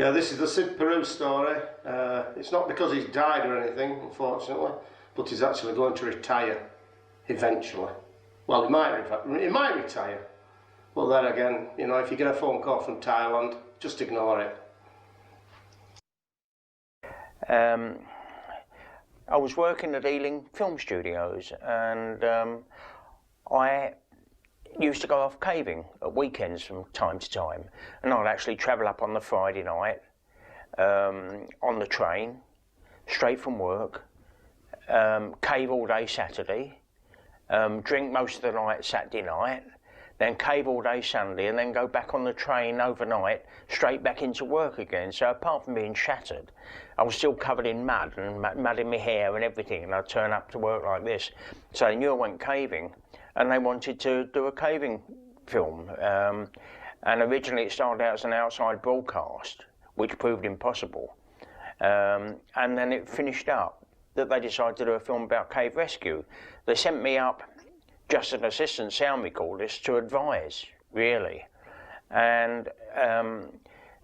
Yeah, this is the Sid Perou story. It's not because he's died or anything, unfortunately, but he's actually going to retire eventually. Well, he might retire. But then again, you know, if you get a phone call from Thailand, just ignore it. I was working at Ealing Film Studios, and I used to go off caving at weekends from time to time, and I'd actually travel up on the Friday night on the train, straight from work, cave all day Saturday, drink most of the night Saturday night, then cave all day Sunday, and then go back on the train overnight, straight back into work again. So apart from being shattered, I was still covered in mud and mud in my hair and everything, and I'd turn up to work like this. So they knew I went caving, and they wanted to do a caving film. And originally it started out as an outside broadcast, which proved impossible. And then it finished up that they decided to do a film about cave rescue. They sent me up just an assistant sound recordist to advise, really. And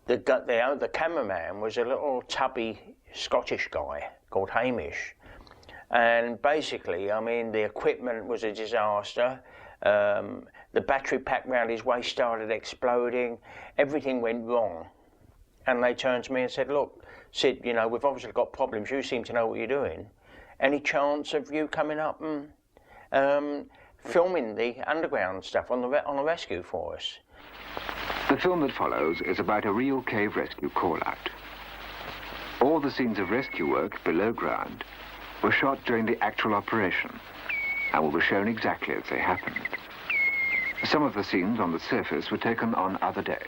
the cameraman was a little tubby Scottish guy called Hamish. And basically, I mean, the equipment was a disaster. The battery pack round his waist started exploding. Everything went wrong. And they turned to me and said, look, Sid, you know, we've obviously got problems. You seem to know what you're doing. Any chance of you coming up and filming the underground stuff on a rescue for us? The film that follows is about a real cave rescue call-out. All the scenes of rescue work below ground were shot during the actual operation and will be shown exactly as they happened. Some of the scenes on the surface were taken on other days.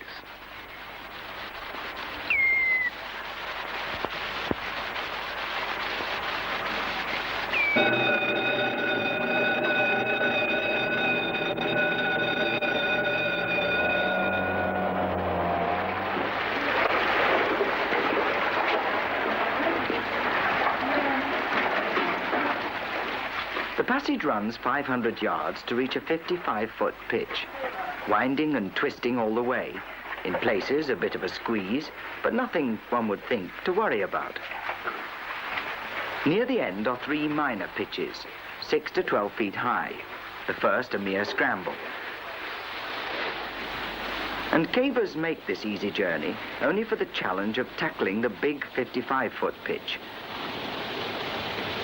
The passage runs 500 yards to reach a 55-foot pitch, winding and twisting all the way. In places, a bit of a squeeze, but nothing, one would think, to worry about. Near the end are 3 minor pitches, 6 to 12 feet high, the first a mere scramble. And cavers make this easy journey only for the challenge of tackling the big 55-foot pitch.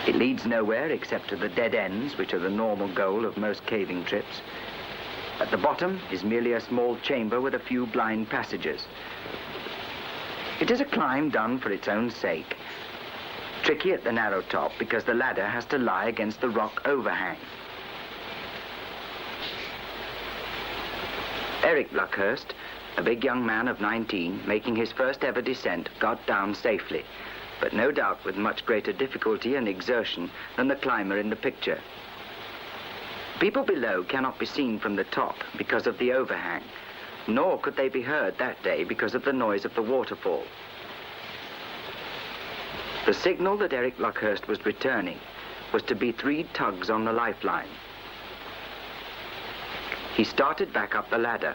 It leads nowhere except to the dead ends, which are the normal goal of most caving trips. At the bottom is merely a small chamber with a few blind passages. It is a climb done for its own sake. Tricky at the narrow top because the ladder has to lie against the rock overhang. Eric Luckhurst, a big young man of 19, making his first ever descent, got down safely, but no doubt with much greater difficulty and exertion than the climber in the picture. People below cannot be seen from the top because of the overhang, nor could they be heard that day because of the noise of the waterfall. The signal that Eric Luckhurst was returning was to be 3 tugs on the lifeline. He started back up the ladder.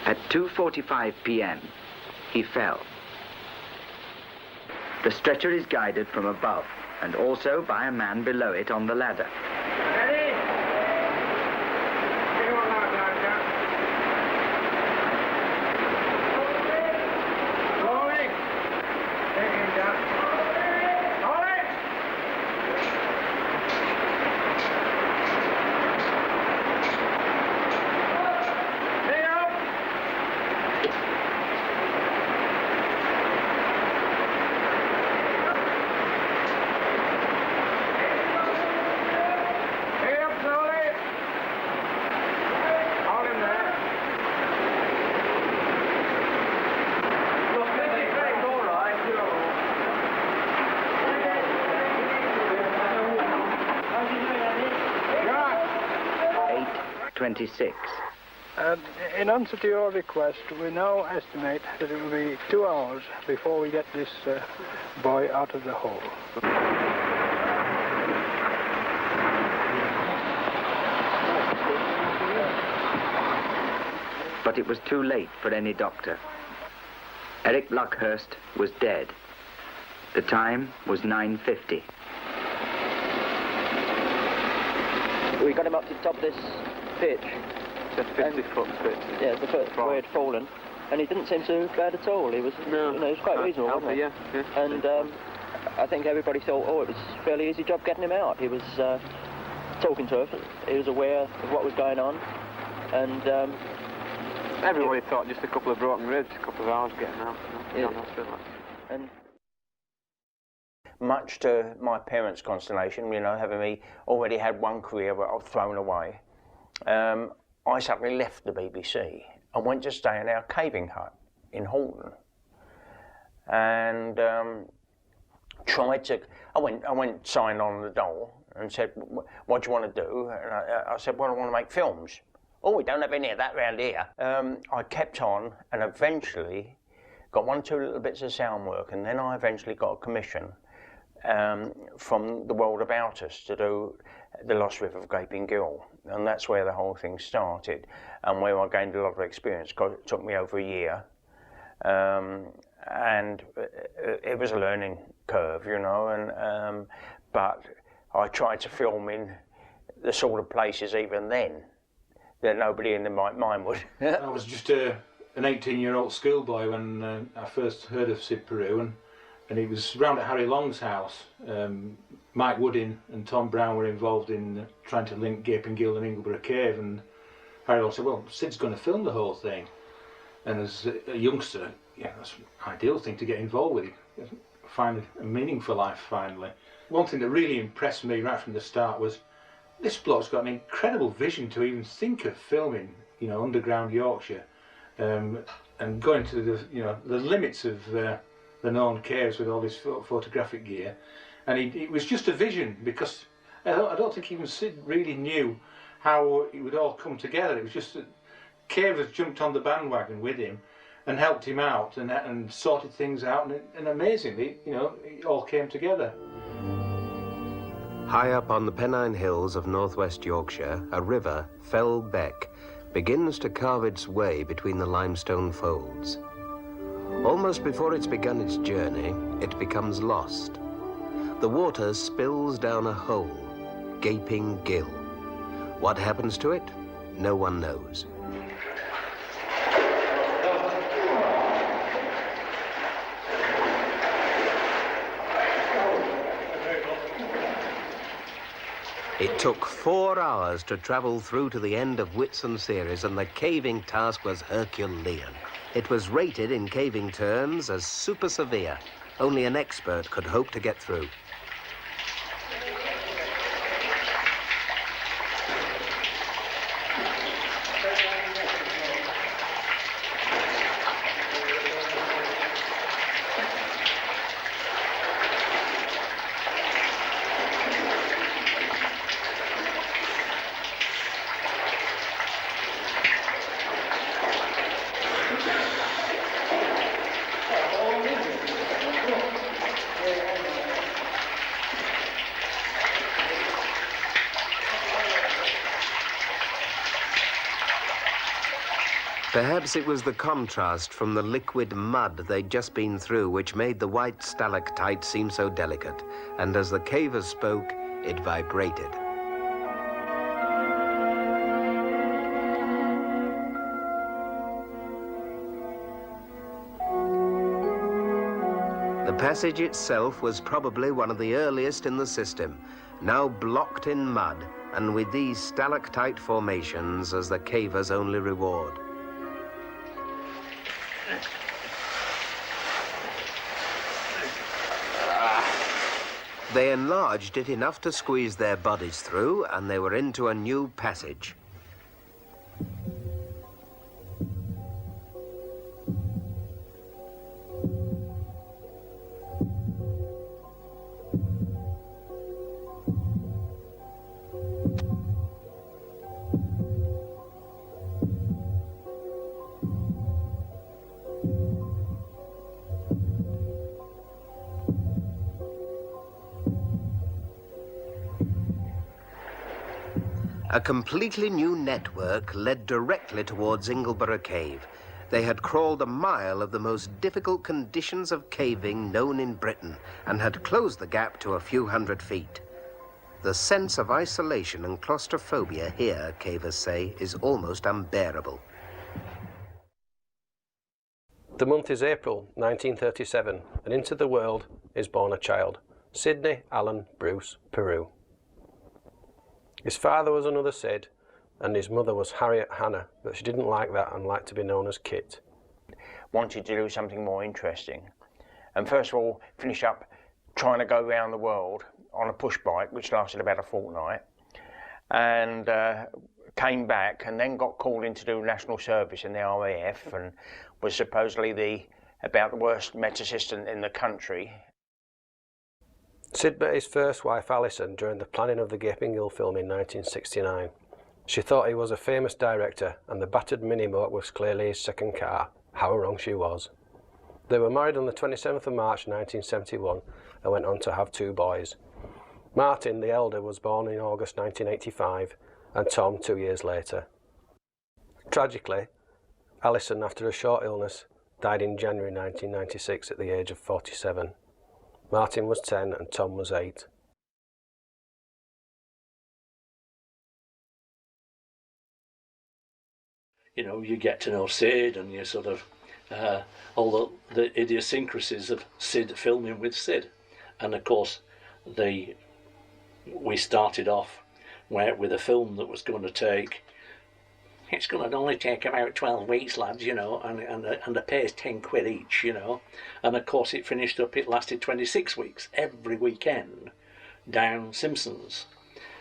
At 2:45 p.m., he fell. The stretcher is guided from above and also by a man below it on the ladder. Ready? Take one out now, chap. Rolling. Take him down. Rolling. Stay up. Stay up slowly. Hold him there. Look, it's all right. 8:26. In answer to your request, we now estimate that it will be 2 hours before we get this boy out of the hole. But it was too late for any doctor. Eric Luckhurst was dead. The time was 9:50. We got him up to the top of this pitch. The 50-foot pitch. Yeah, the foot where he'd fallen, and he didn't seem too bad at all. He was, he was quite reasonable, wasn't he? Yeah. And I think everybody thought, oh, it was a fairly easy job getting him out. He was talking to us. He was aware of what was going on, and everybody thought just a couple of broken ribs, a couple of hours getting out. And much to my parents' consternation, you know, having me already had one career that I've thrown away, I suddenly left the BBC and went to stay in our caving hut in Halton. And I went signed on the door and said, what do you want to do? And I said, well, I want to make films. Oh, we don't have any of that around here. I kept on and eventually got 1 or 2 little bits of sound work, and then I eventually got a commission from the world about us to do The Lost River of Gaping Gill, and that's where the whole thing started and where I gained a lot of experience. It took me over a year, and it was a learning curve, you know, and but I tried to film in the sort of places even then that nobody in their right mind would. I was just an 18-year-old schoolboy when I first heard of Sid Perou, and it was round at Harry Long's house. Mike Woodin and Tom Brown were involved in trying to link Gaping Gill and Ingleborough Cave, and Harry Long said, well, Sid's going to film the whole thing. And as a youngster, yeah, that's an ideal thing to get involved with. Find a meaning for life, finally. One thing that really impressed me right from the start was this bloke's got an incredible vision to even think of filming, you know, underground Yorkshire, and going to the, you know, the limits of the known caves with all this photographic gear. And it was just a vision, because I don't think even Sid really knew how it would all come together. It was just that cavers jumped on the bandwagon with him and helped him out and sorted things out, and amazingly, you know, it all came together. High up on the Pennine Hills of northwest Yorkshire, a river, Fell Beck, begins to carve its way between the limestone folds. Almost before it's begun its journey, it becomes lost. The water spills down a hole, Gaping Gill. What happens to it? No one knows. It took 4 hours to travel through to the end of Whitsun series, and the caving task was Herculean. It was rated in caving terms as super severe. Only an expert could hope to get through. Perhaps it was the contrast from the liquid mud they'd just been through which made the white stalactite seem so delicate, and as the cavers spoke, it vibrated. The passage itself was probably one of the earliest in the system, now blocked in mud, and with these stalactite formations as the cavers' only reward. They enlarged it enough to squeeze their bodies through, and they were into a new passage. A completely new network led directly towards Ingleborough Cave, They had crawled a mile of the most difficult conditions of caving known in Britain and had closed the gap to a few hundred feet. The sense of isolation and claustrophobia here, cavers say, is almost unbearable. The month is April 1937, and into the world is born a child, Sidney Alan Bruce Perou. His father was another Sid, and his mother was Harriet Hannah, but she didn't like that and liked to be known as Kit. Wanted to do something more interesting, and first of all finish up trying to go around the world on a push bike, which lasted about a fortnight, and came back and then got called in to do national service in the RAF and was supposedly about the worst Met assistant in the country. Sid met his first wife Alison during the planning of the Gaping Hill film in 1969. She thought he was a famous director and the battered mini-motor was clearly his second car. How wrong she was. They were married on the 27th of March 1971 and went on to have 2 boys. Martin, the elder, was born in August 1985 and Tom 2 years later. Tragically, Alison, after a short illness, died in January 1996 at the age of 47. Martin was 10 and Tom was 8. You know, you get to know Sid and you sort of, all the idiosyncrasies of Sid filming with Sid. And of course, we started off with a film that was going to take, it's going to only take about 12 weeks, lads, you know, and the pay's 10 quid each, you know. And of course it finished up, it lasted 26 weeks, every weekend, down Simpsons.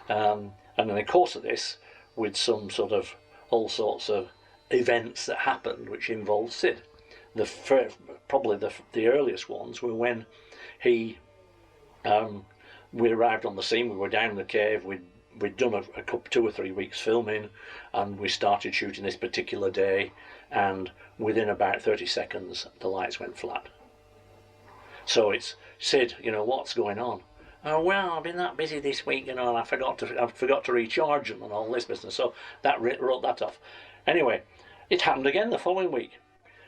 And in the course of this, with some sort of, all sorts of events that happened which involved Sid. Probably the earliest ones were when we arrived on the scene, we were down in the cave, we'd done a couple, 2 or 3 weeks filming, and we started shooting this particular day, and within about 30 seconds the lights went flat. So it's, Sid, you know, what's going on? Oh, well, I've been that busy this week, you know, and I forgot to recharge them and all this business, so that wrote that off. Anyway, it happened again the following week.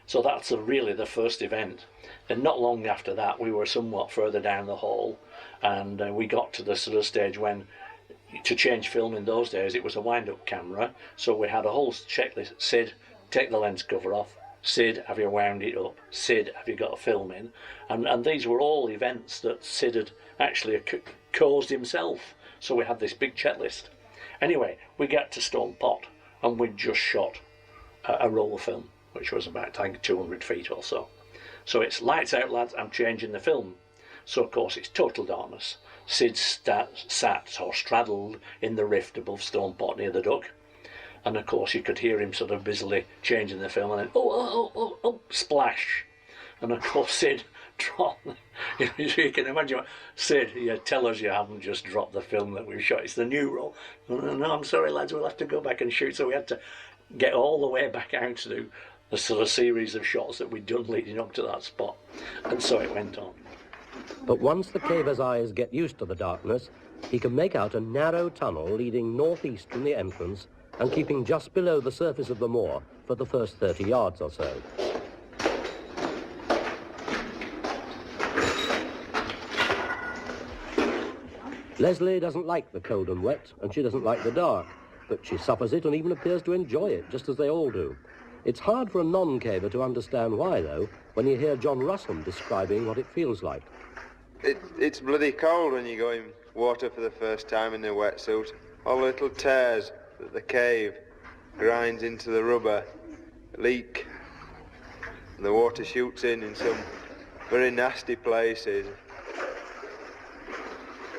So that's really the first event. And not long after that, we were somewhat further down the hall, and we got to the sort of stage when, to change film in those days, it was a wind-up camera. So we had a whole checklist. Sid, take the lens cover off. Sid, have you wound it up? Sid, have you got a film in? And these were all events that Sid had actually caused himself. So we had this big checklist. Anyway, we get to Stone Pot, and we'd just shot a roll of film, which was about, I think, 200 feet or so. So it's lights out, lads, I'm changing the film. So of course it's total darkness. Sid sat or straddled in the rift above Stone Pot near the duck, and of course you could hear him sort of busily changing the film, and then oh, splash, and of course Sid dropped. You can imagine, Sid, tell us you haven't just dropped the film that we've shot, it's the new roll. No, I'm sorry lads, we'll have to go back and shoot. So we had to get all the way back out to the sort of series of shots that we'd done leading up to that spot, and so it went on. But once the caver's eyes get used to the darkness, he can make out a narrow tunnel leading northeast from the entrance and keeping just below the surface of the moor for the first 30 yards or so. Leslie doesn't like the cold and wet, and she doesn't like the dark, but she suffers it and even appears to enjoy it, just as they all do. It's hard for a non-caver to understand why, though, when you hear John Russell describing what it feels like. It's bloody cold when you go in water for the first time in a wetsuit. All the little tears that the cave grinds into the rubber leak, and the water shoots in some very nasty places.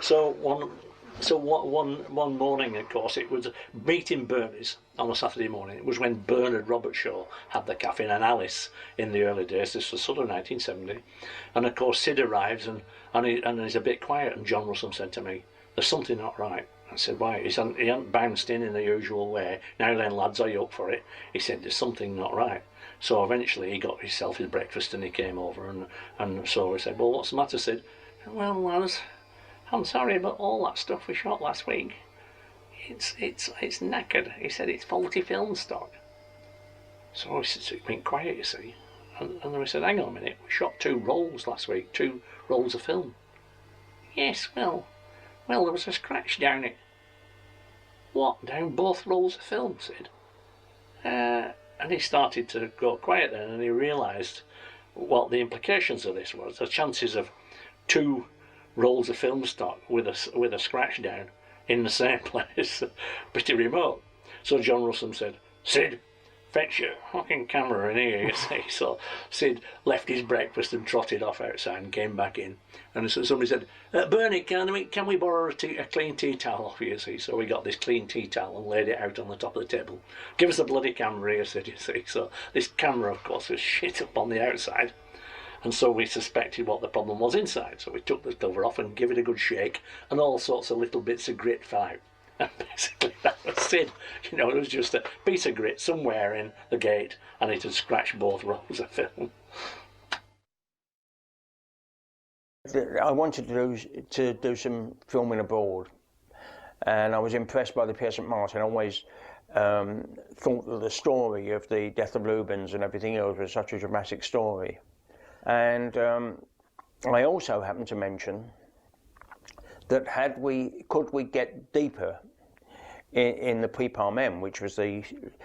So one morning, of course, it was meeting Baines on a Saturday morning. It was when Bernard Robert Shaw had the cafe, and Alice in the early days. This was sort of 1970, and of course Sid arrives and he's a bit quiet. And John Russell said to me, "There's something not right." I said, "Why?" He hadn't bounced in the usual way. "Now then, lads, are you up for it?" He said, "There's something not right." So eventually he got himself his breakfast and he came over, and so we said, "Well, what's the matter, Sid?" "Well, lads, I'm sorry, but all that stuff we shot last week, it's knackered." He said, "It's faulty film stock." So it went quiet, you see. And then we said, hang on a minute, we shot 2 rolls last week, 2 rolls of film. Yes, well, there was a scratch down it. What, down both rolls of film, Sid? And he started to go quiet then, and he realised what the implications of this was. The chances of 2 rolls of film stock with a scratch down in the same place, pretty remote. So John Russell said, Sid, fetch your fucking camera in here, you see. So Sid left his breakfast and trotted off outside and came back in. And so somebody said, Bernie, can we borrow a clean tea towel off you, see? So we got this clean tea towel and laid it out on the top of the table. Give us a bloody camera here, Sid, you see. So this camera, of course, was shit up on the outside. And so we suspected what the problem was inside. So we took the cover off and gave it a good shake, and all sorts of little bits of grit fell out. And basically that was Sid. You know, it was just a piece of grit somewhere in the gate, and it had scratched both rolls of film. I wanted to do some filming abroad, and I was impressed by the Pierre Saint Martin. I always thought that the story of the death of Lubens and everything else was such a dramatic story. And I also happened to mention that could we get deeper in the Puy-Parmen, which was the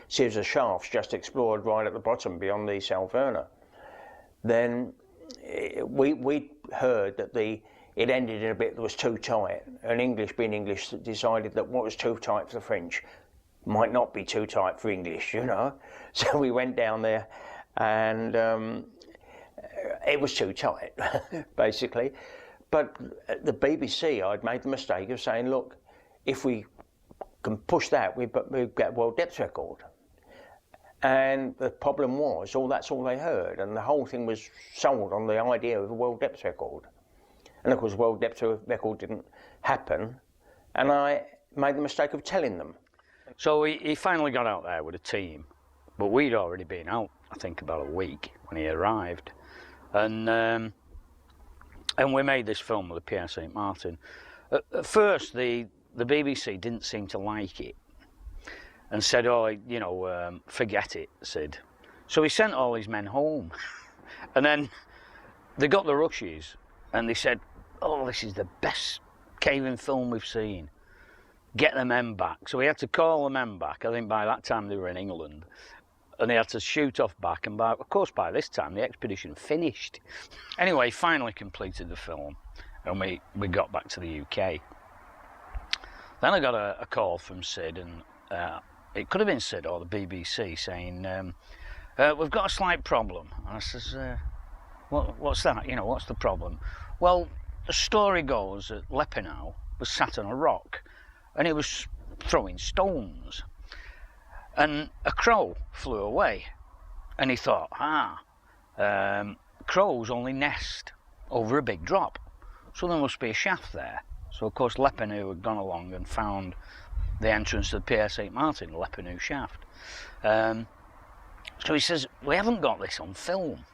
series of shafts just explored right at the bottom beyond the Salverna, then we heard that it ended in a bit that was too tight, and English being English decided that what was too tight for the French might not be too tight for English, you know. So we went down there, and it was too tight, basically. But at the BBC, I'd made the mistake of saying, look, if we can push that, we've got a world depth record. And the problem was, that's all they heard, and the whole thing was sold on the idea of a world depth record. And of course, world depth record didn't happen, and I made the mistake of telling them. So he finally got out there with a team, but we'd already been out, I think, about a week when he arrived. And we made this film with Pierre Saint Martin. At first, the BBC didn't seem to like it and said, oh, you know, forget it, Sid. So he sent all his men home. And then they got the rushes and they said, oh, this is the best caving film we've seen. Get the men back. So we had to call the men back. I think by that time they were in England. And they had to shoot off back, and of course by this time the expedition finished. Anyway, finally completed the film, and we got back to the UK. Then I got a call from Sid, and it could have been Sid or the BBC, saying, we've got a slight problem. And I says, what's that? You know, what's the problem? Well, the story goes that Lepinau was sat on a rock, and he was throwing stones. And a crow flew away, and he thought, crows only nest over a big drop, so there must be a shaft there. So of course Lepinau had gone along and found the entrance to the Pierre Saint Martin, Lepinau shaft. So he says, we haven't got this on film.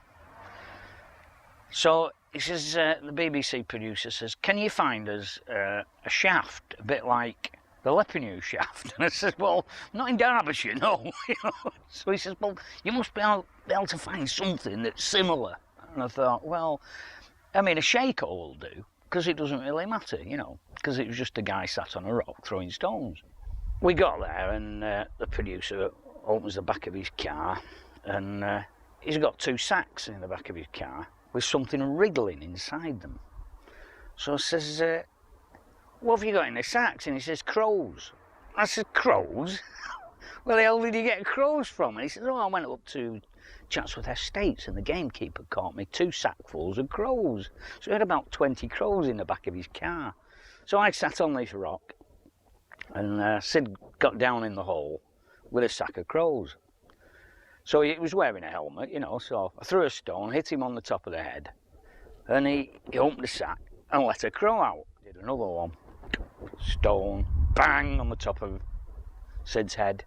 So he says, the BBC producer says, can you find us a shaft a bit like the Lepinau shaft? And I says, well, not in Derbyshire, no. You know? So he says, well, you must be able to find something that's similar. And I thought, well, I mean, a shake will do, because it doesn't really matter, you know, because it was just a guy sat on a rock throwing stones. We got there, and the producer opens the back of his car, and he's got 2 sacks in the back of his car with something wriggling inside them. So I says, what have you got in the sacks? And he says, crows. I said, crows? Where the hell did you get crows from? And he says, oh, I went up to Chatsworth Estates and the gamekeeper caught me 2 sackfuls of crows. So he had about 20 crows in the back of his car. So I sat on this rock, and Sid got down in the hole with a sack of crows. So he was wearing a helmet, you know, so I threw a stone, hit him on the top of the head, and he opened the sack and let a crow out. Did another one. Stone, bang, on the top of Sid's head.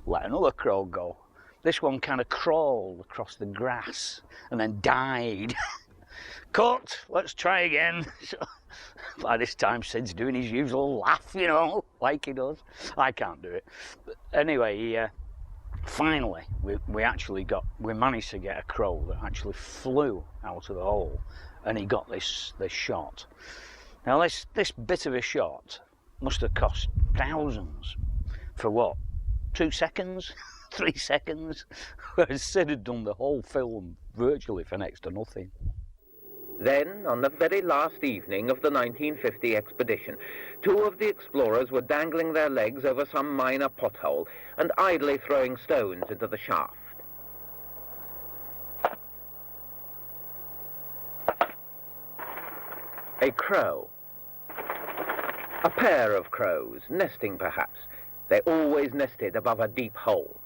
Let another crow go. This one kind of crawled across the grass and then died. Cut, let's try again. So, by this time Sid's doing his usual laugh, you know, like he does. I can't do it. But anyway, finally, we managed to get a crow that actually flew out of the hole, and he got this shot. Now this bit of a shot must have cost thousands for what? 2 seconds? 3 seconds? Whereas Sid had done the whole film virtually for next to nothing. Then, on the very last evening of the 1950 expedition, 2 of the explorers were dangling their legs over some minor pothole and idly throwing stones into the shaft. A crow. A pair of crows, nesting perhaps. They always nested above a deep hole.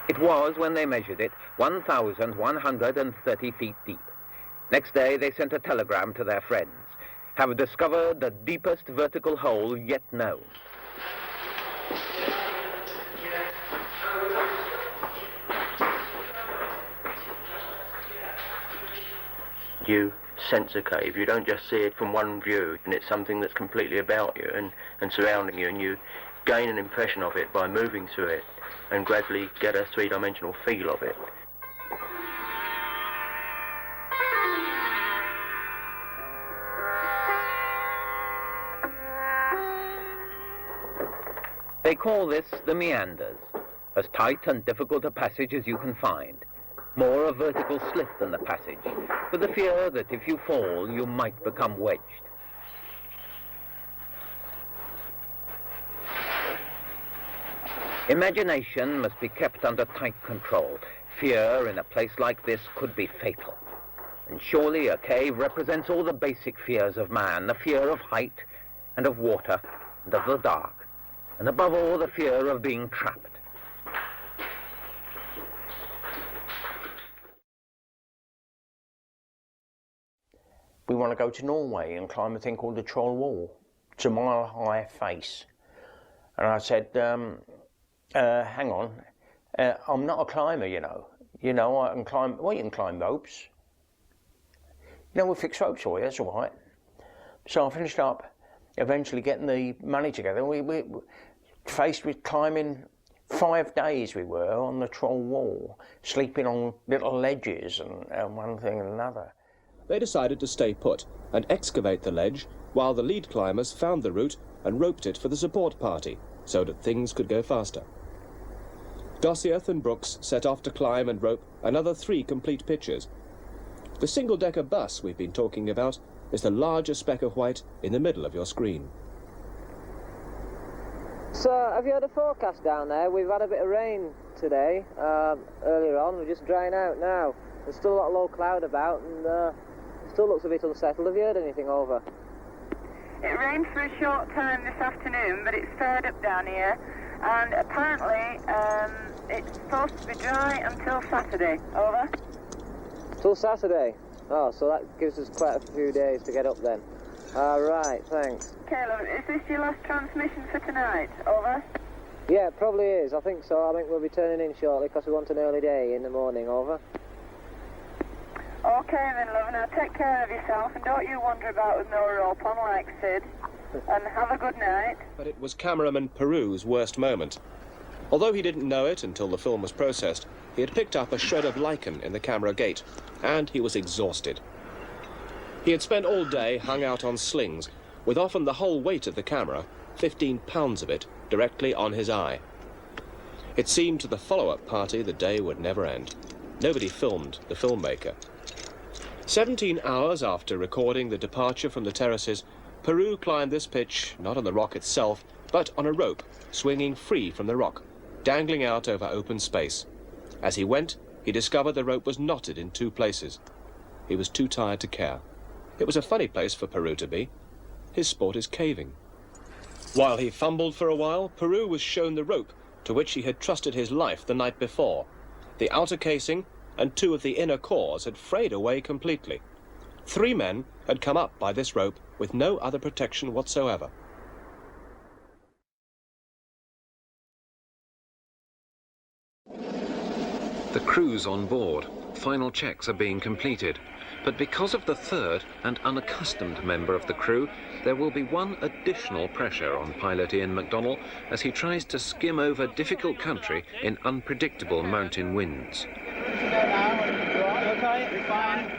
It was, when they measured it, 1,130 feet deep. Next day, they sent a telegram to their friends. Have discovered the deepest vertical hole yet known. You sense a cave. You don't just see it from one view, and it's something that's completely about you and surrounding you, and you gain an impression of it by moving through it and gradually get a three-dimensional feel of it. They call this the meanders, as tight and difficult a passage as you can find. More a vertical slit than the passage, with the fear that if you fall, you might become wedged. Imagination must be kept under tight control. Fear in a place like this could be fatal. And surely a cave represents all the basic fears of man, the fear of height and of water and of the dark, and above all the fear of being trapped. We want to go to Norway and climb a thing called the Troll Wall. It's a mile-high face. And I said, hang on, I'm not a climber, you know. You know, I can climb, well, you can climb ropes. You know, we'll fix ropes for you, that's all right. So I finished up, eventually getting the money together. We faced with climbing 5 days we were on the Troll Wall, sleeping on little ledges and one thing and another. They decided to stay put and excavate the ledge while the lead climbers found the route and roped it for the support party so that things could go faster. Dossieth and Brooks set off to climb and rope another 3 complete pitches. The single-decker bus we've been talking about is the largest speck of white in the middle of your screen. So, have you had a forecast down there? We've had a bit of rain today, earlier on. We're just drying out now. There's still a lot of low cloud about, and still looks a bit unsettled. Have you heard anything over? It rained for a short time this afternoon, but it's stirred up down here, and apparently it's supposed to be dry until Saturday. Over. Till Saturday? Oh, so that gives us quite a few days to get up then. All right, thanks. Caleb, is this your last transmission for tonight? Over. Yeah, it probably is. I think so. I think we'll be turning in shortly because we want an early day in the morning. Over. Okay then, love, now take care of yourself and don't you wander about with no rope on like Sid. And have a good night. But it was cameraman Perou's worst moment. Although he didn't know it until the film was processed, he had picked up a shred of lichen in the camera gate, and he was exhausted. He had spent all day hung out on slings, with often the whole weight of the camera, 15 pounds of it, directly on his eye. It seemed to the follow-up party the day would never end. Nobody filmed the filmmaker. 17 hours after recording the departure from the terraces, Perou climbed this pitch, not on the rock itself, but on a rope, swinging free from the rock, dangling out over open space. As he went, he discovered the rope was knotted in 2 places. He was too tired to care. It was a funny place for Perou to be. His sport is caving. While he fumbled for a while, Perou was shown the rope to which he had trusted his life the night before. The outer casing and 2 of the inner cores had frayed away completely. 3 men had come up by this rope with no other protection whatsoever. The crew's on board. Final checks are being completed. But because of the third and unaccustomed member of the crew, there will be one additional pressure on pilot Ian McDonnell as he tries to skim over difficult country in unpredictable mountain winds.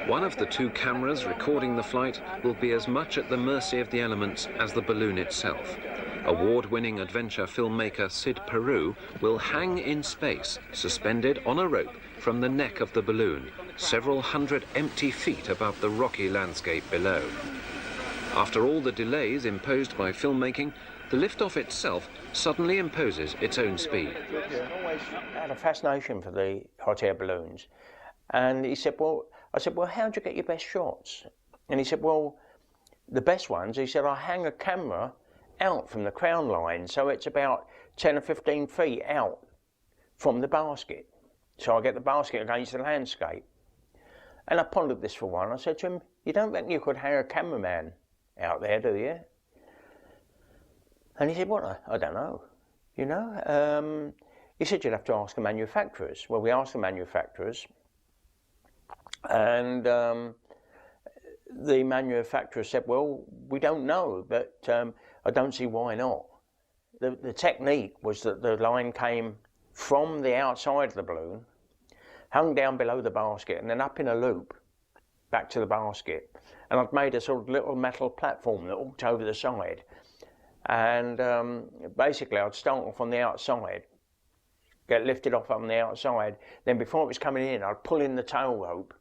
One of the two cameras recording the flight will be as much at the mercy of the elements as the balloon itself. Award-winning adventure filmmaker Sid Perou will hang in space, suspended on a rope from the neck of the balloon, several hundred empty feet above the rocky landscape below. After all the delays imposed by filmmaking, the liftoff itself suddenly imposes its own speed. I had a fascination for the hot air balloons. And he said, well, I said, well, how do you get your best shots? And he said, well, the best ones, he said, I hang a camera out from the crown line, so it's about 10 or 15 feet out from the basket. So I get the basket against the landscape. And I pondered this for a while. I said to him, you don't reckon you could hang a cameraman out there, do you? And he said, well, I don't know, you know. He said, you'd have to ask the manufacturers. Well, we asked the manufacturers, and the manufacturer said, well, we don't know, but I don't see why not. The technique was that the line came from the outside of the balloon, hung down below the basket, and then up in a loop back to the basket. And I'd made a sort of little metal platform that walked over the side. And basically I'd start off on the outside, get lifted off on the outside, then before it was coming in, I'd pull in the tail rope.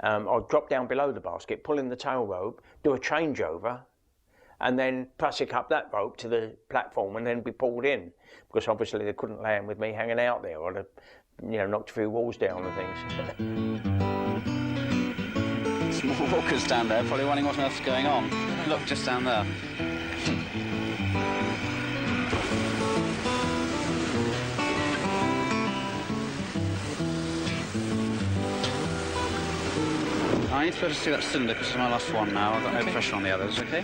I'd drop down below the basket, pull in the tail rope, do a changeover, and then prusik up that rope to the platform and then be pulled in, because obviously they couldn't land with me hanging out there, or you know, knocked a few walls down and things. Some walkers down there, probably wondering what on earth's going on. Look, just down there. I need to be able to see that cylinder because it's my last one now. I've got no pressure on the others, okay?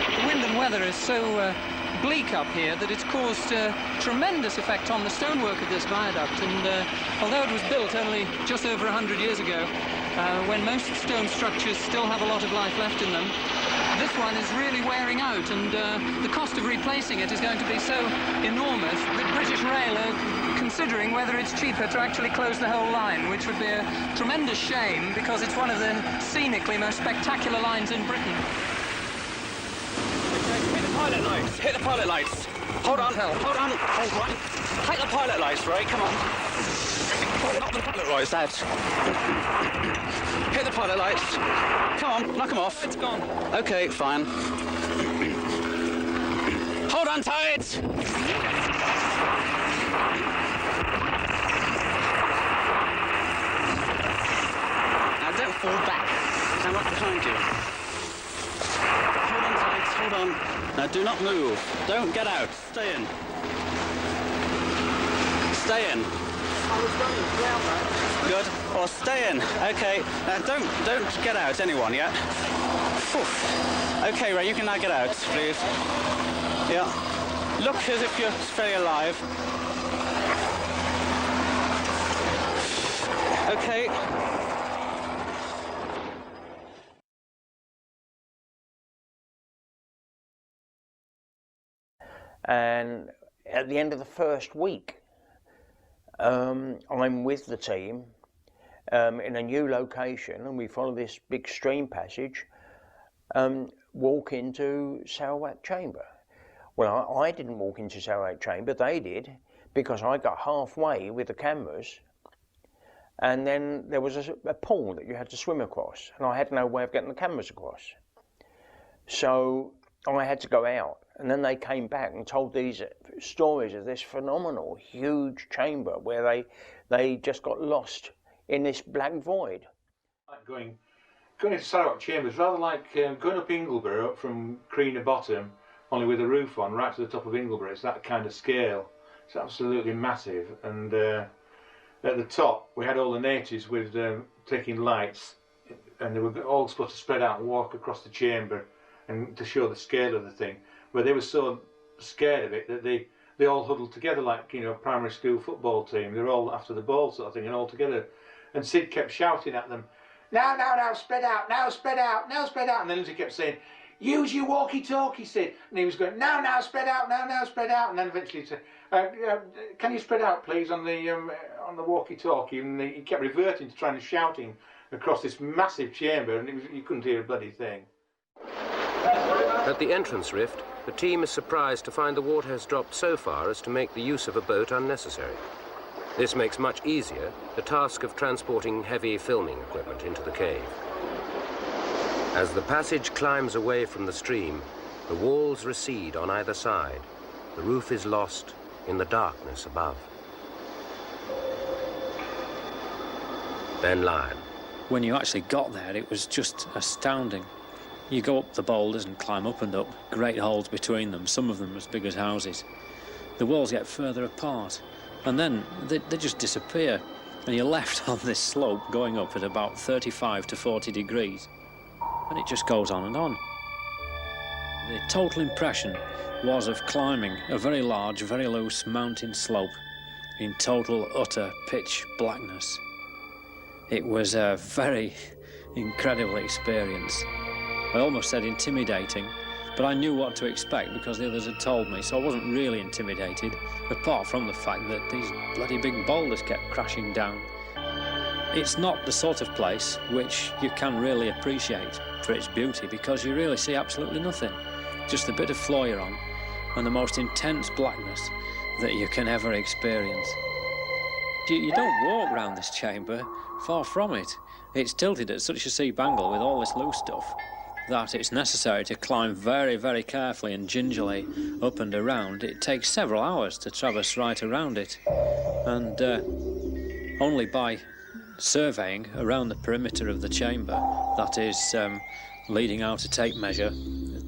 The wind and weather is so bleak up here that it's caused a tremendous effect on the stonework of this viaduct, and although it was built only just over 100 years ago, when most stone structures still have a lot of life left in them, this one is really wearing out, and the cost of replacing it is going to be so enormous that British Rail are considering whether it's cheaper to actually close the whole line, which would be a tremendous shame because it's one of the scenically most spectacular lines in Britain. Hit the pilot lights, hit the pilot lights. Hold on, hold on. Hit the pilot lights, right, come on. Not the pilot lights, out. Hit the pilot lights. Come on, knock them off. It's gone. Okay, fine. Hold on tight. Now don't fall back. I'm right behind you. Hold on tight, hold on. Now do not move. Don't get out. Stay in. Stay in. Good. Or stay in. Okay. Don't get out, anyone, yeah? Whew. Okay, Ray, you can now get out, please. Yeah. Look as if you're very alive. Okay. And at the end of the first week, I'm with the team in a new location, and we follow this big stream passage, walk into Sarawak Chamber. Well, I didn't walk into Sarawak Chamber, they did, because I got halfway with the cameras, and then there was a pool that you had to swim across, and I had no way of getting the cameras across. So I had to go out. And then they came back and told these stories of this phenomenal, huge chamber where they just got lost in this black void. Like going into Sarawak Chamber is rather like going up Ingleborough up from Creaner Bottom, only with a roof on, right to the top of Ingleborough. It's that kind of scale. It's absolutely massive. And at the top, we had all the natives with taking lights, and they were all supposed to spread out and walk across the chamber and to show the scale of the thing. But they were so scared of it that they they all huddled together like, you know, a primary school football team. They're all after the ball sort of thing and all together. And Sid kept shouting at them, now, spread out, now, spread out, now, spread out. And then he kept saying, use your walkie-talkie, Sid. And he was going, now, spread out, now, spread out. And then eventually he said, can you spread out, please, on the walkie-talkie? And he kept reverting to trying to shouting across this massive chamber, and you couldn't hear a bloody thing. At the entrance rift, the team is surprised to find the water has dropped so far as to make the use of a boat unnecessary. This makes much easier the task of transporting heavy filming equipment into the cave. As the passage climbs away from the stream, the walls recede on either side. The roof is lost in the darkness above. Ben Lyon. When you actually got there, it was just astounding. You go up the boulders and climb up and up, great holes between them, some of them as big as houses. The walls get further apart, and then they just disappear, and you're left on this slope going up at about 35 to 40 degrees, and it just goes on and on. The total impression was of climbing a very large, very loose mountain slope in total, utter pitch blackness. It was a very incredible experience. I almost said intimidating, but I knew what to expect because the others had told me, so I wasn't really intimidated, apart from the fact that these bloody big boulders kept crashing down. It's not the sort of place which you can really appreciate for its beauty because you really see absolutely nothing. Just the bit of floor you're on and the most intense blackness that you can ever experience. You don't walk round this chamber, far from it. It's tilted at such a steep angle with all this loose stuff that it's necessary to climb very, very carefully and gingerly up and around. It takes several hours to traverse right around it, and only by surveying around the perimeter of the chamber, that is, leading out a tape measure,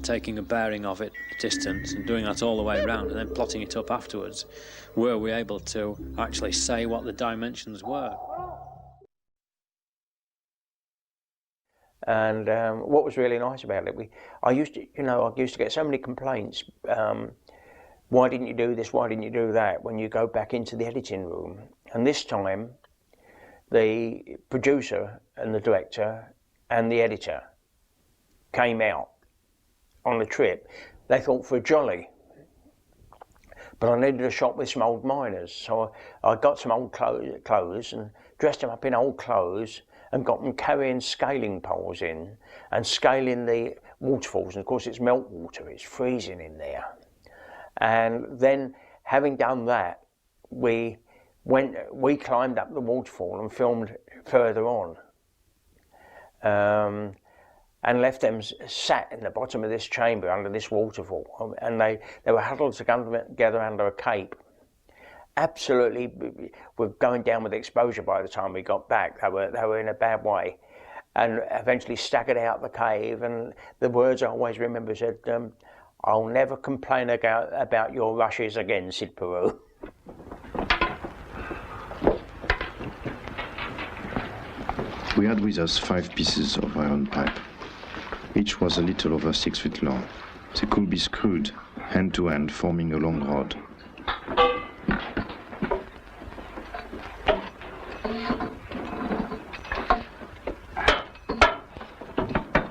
taking a bearing of it, distance, and doing that all the way around, and then plotting it up afterwards, were we able to actually say what the dimensions were. And what was really nice about it, I used to get so many complaints. Why didn't you do this? Why didn't you do that? When you go back into the editing room, and this time, the producer and the director and the editor came out on the trip. They thought for a jolly, but I needed a shot with some old miners, so I got some old clothes and dressed them up in old clothes and got them carrying scaling poles in and scaling the waterfalls. And of course it's meltwater, it's freezing in there. And then having done that, we climbed up the waterfall and filmed further on. And left them sat in the bottom of this chamber under this waterfall. And they were huddled together under a cape. Absolutely, were going down with exposure by the time we got back. They were in a bad way, and eventually staggered out the cave. And the words I always remember said, "I'll never complain about your rushes again, Sid Perou." We had with us 5 pieces of iron pipe. Each was a little over 6 feet long. They could be screwed hand to hand, forming a long rod.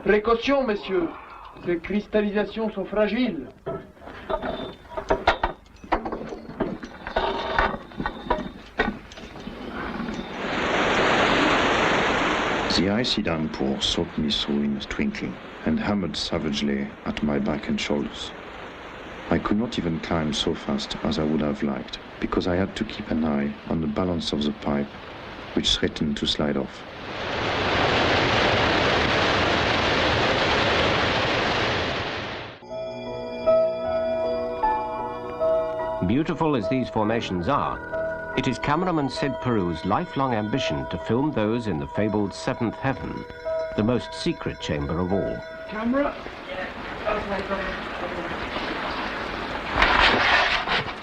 Précaution, messieurs. Ces cristallisations sont fragiles. The icy downpour soaked me through in a twinkling and hammered savagely at my back and shoulders. I could not even climb so fast as I would have liked, because I had to keep an eye on the balance of the pipe, which threatened to slide off. Beautiful as these formations are, it is cameraman Sid Perou's lifelong ambition to film those in the fabled seventh heaven, the most secret chamber of all. Camera?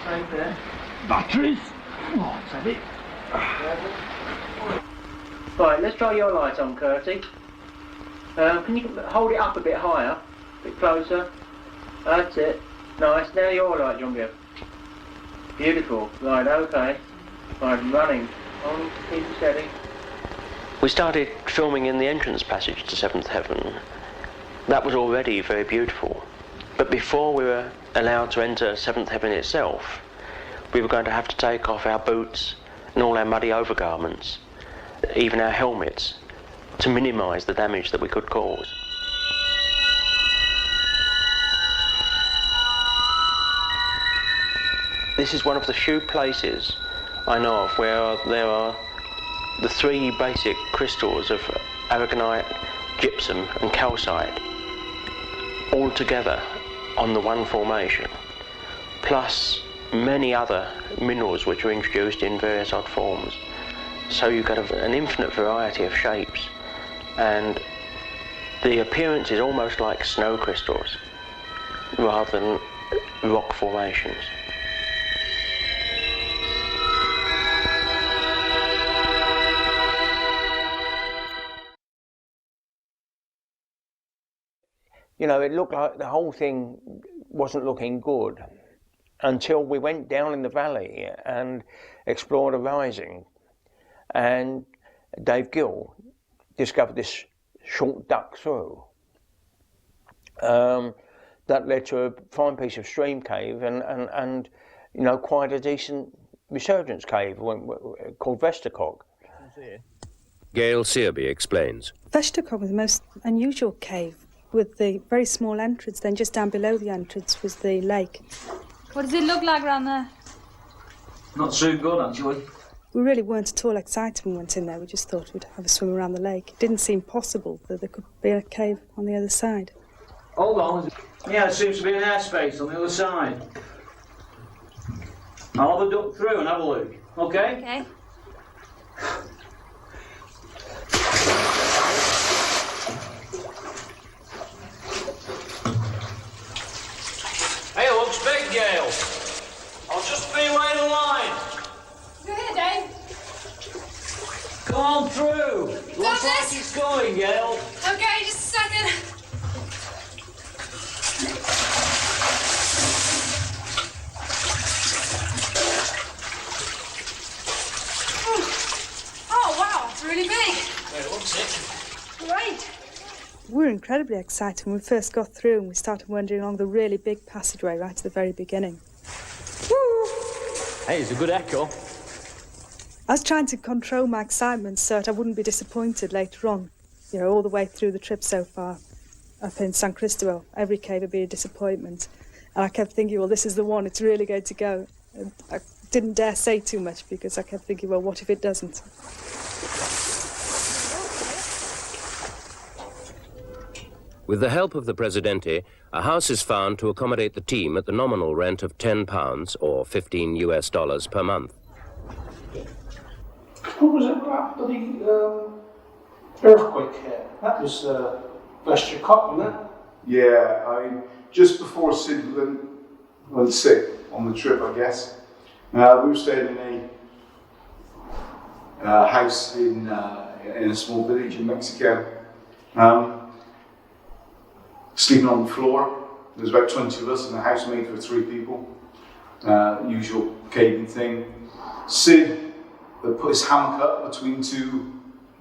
Right there. Batteries? Oh, that's it. Right, let's try your light on, Curtie. Can you hold it up a bit higher, a bit closer? That's it. Nice. Now your light, John. Beautiful. Right, okay. Right, running. On, keep steady. We started filming in the entrance passage to Seventh Heaven. That was already very beautiful. But before we were allowed to enter Seventh Heaven itself, we were going to have to take off our boots and all our muddy overgarments, even our helmets, to minimise the damage that we could cause. This is one of the few places I know of where there are the three basic crystals of aragonite, gypsum and calcite all together on the one formation, plus many other minerals which are introduced in various odd forms. So you get an infinite variety of shapes, and the appearance is almost like snow crystals rather than rock formations. You know, it looked like the whole thing wasn't looking good until we went down in the valley and explored a rising. And Dave Gill discovered this short duck through that led to a fine piece of stream cave and you know, quite a decent resurgence cave called Vesterkog. Gail Searby explains. Vesterkog was the most unusual cave, with the very small entrance. Then just down below the entrance was the lake. What does it look like around there? Not too good, actually. We really weren't at all excited when we went in there. We just thought we'd have a swim around the lake. It didn't seem possible that there could be a cave on the other side. Hold on. Yeah, there seems to be an airspace on the other side. I'll have a duck through and have a look. Okay? Okay. Hey, it looks big, Gail. I'll just be right in line. Go here, Dave. Come on through. Looks like it's going, Gail. Okay, just a second. Oh, wow, it's really big. It looks it. Great. We were incredibly excited when we first got through and we started wandering along the really big passageway right at the very beginning. Woo! Hey, it's a good echo. I was trying to control my excitement so that I wouldn't be disappointed later on. You know, all the way through the trip so far, up in San Cristobal, every cave would be a disappointment. And I kept thinking, well, this is the one, it's really going to go. And I didn't dare say too much because I kept thinking, well, what if it doesn't? With the help of the Presidente, a house is found to accommodate the team at the nominal rent of £10 or $15 US per month. What was it about the earthquake hit? That was Vesterkog, wasn't it? Yeah, just before Sid went sick on the trip, I guess. We were staying in a house in a small village in Mexico. Sleeping on the floor. There was about 20 of us in a house made for 3 people. Usual caving thing. Sid put his hammock up between two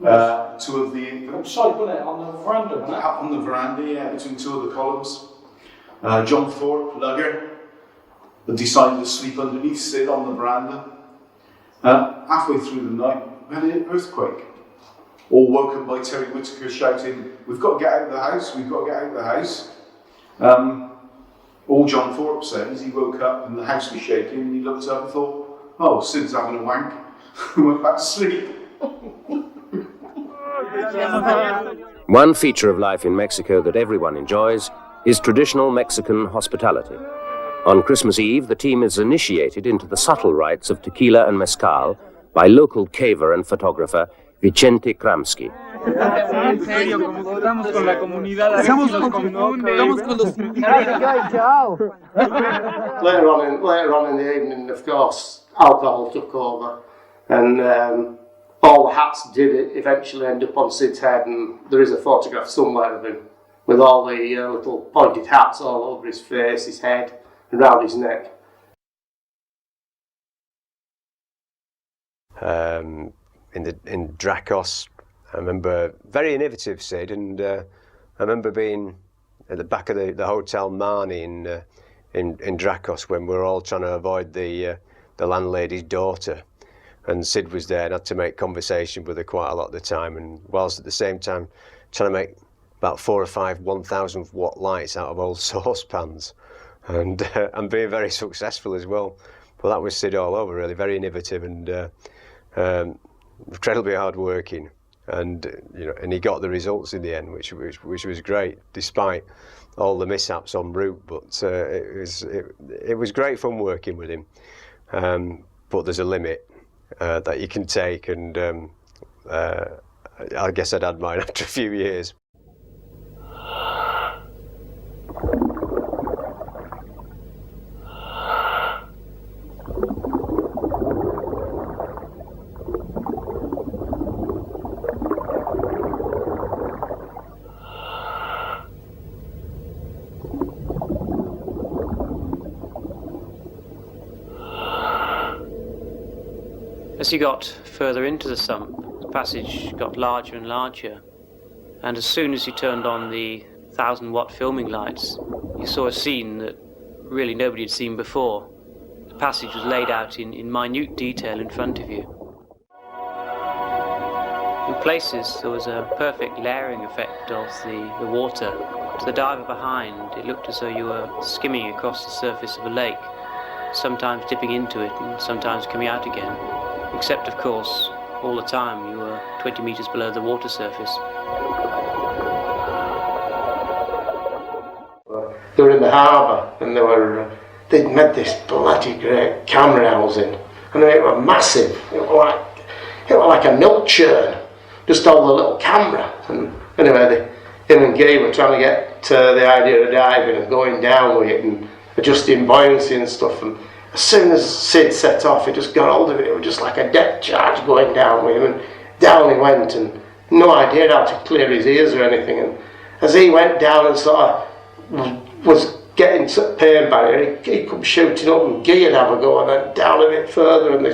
of the... Outside, wasn't it? On the veranda, wasn't it? On the veranda, yeah, between 2 of the columns. John Thorpe, lugger, had decided to sleep underneath Sid on the veranda. Halfway through the night, we had an earthquake. All woken by Terry Whitaker shouting, "We've got to get out of the house, we've got to get out of the house." All John Thorpe said is he woke up and the house was shaking and he looked up and thought, "Oh, Sid's having a wank." And went back to sleep. One feature of life in Mexico that everyone enjoys is traditional Mexican hospitality. On Christmas Eve, the team is initiated into the subtle rites of tequila and mezcal by local caver and photographer Vicente Kramsky. Later on in the evening, of course, alcohol took over, and all the hats did eventually end up on Sid's head, and there is a photograph somewhere of him with all the little pointed hats all over his face, his head, and round his neck. in Dracos. I remember very innovative Sid, and I remember being at the back of the Hotel Marnie in Dracos when we were all trying to avoid the landlady's daughter, and Sid was there and had to make conversation with her quite a lot of the time, and whilst at the same time trying to make about 4 or 5 1,000 watt lights out of old saucepans, and being very successful as well. Well, that was Sid all over, really, very innovative and incredibly hard working, and and he got the results in the end, which was great, despite all the mishaps en route. But it was great fun working with him. But there's a limit that you can take, and I guess I'd had mine after a few years. As you got further into the sump, the passage got larger and larger, and as soon as you turned on the 1,000-watt filming lights, you saw a scene that really nobody had seen before. The passage was laid out in minute detail in front of you. In places, there was a perfect layering effect of the water. To the diver behind, it looked as though you were skimming across the surface of a lake, sometimes dipping into it and sometimes coming out again. Except, of course, all the time you were 20 metres below the water surface. They were in the harbour, and they'd made this bloody great camera housing, and it was massive. It was like a milk churn, just all the little camera. And anyway, him and Guy were trying to get the idea of diving and going down with it and adjusting buoyancy and stuff. And as soon as Sid set off, he just got hold of it. It was just like a depth charge going down with him, and down he went, and no idea how to clear his ears or anything. And as he went down and sort of was getting to the pain barrier, he come shooting up, and Guy would have a go, and then down a bit further, and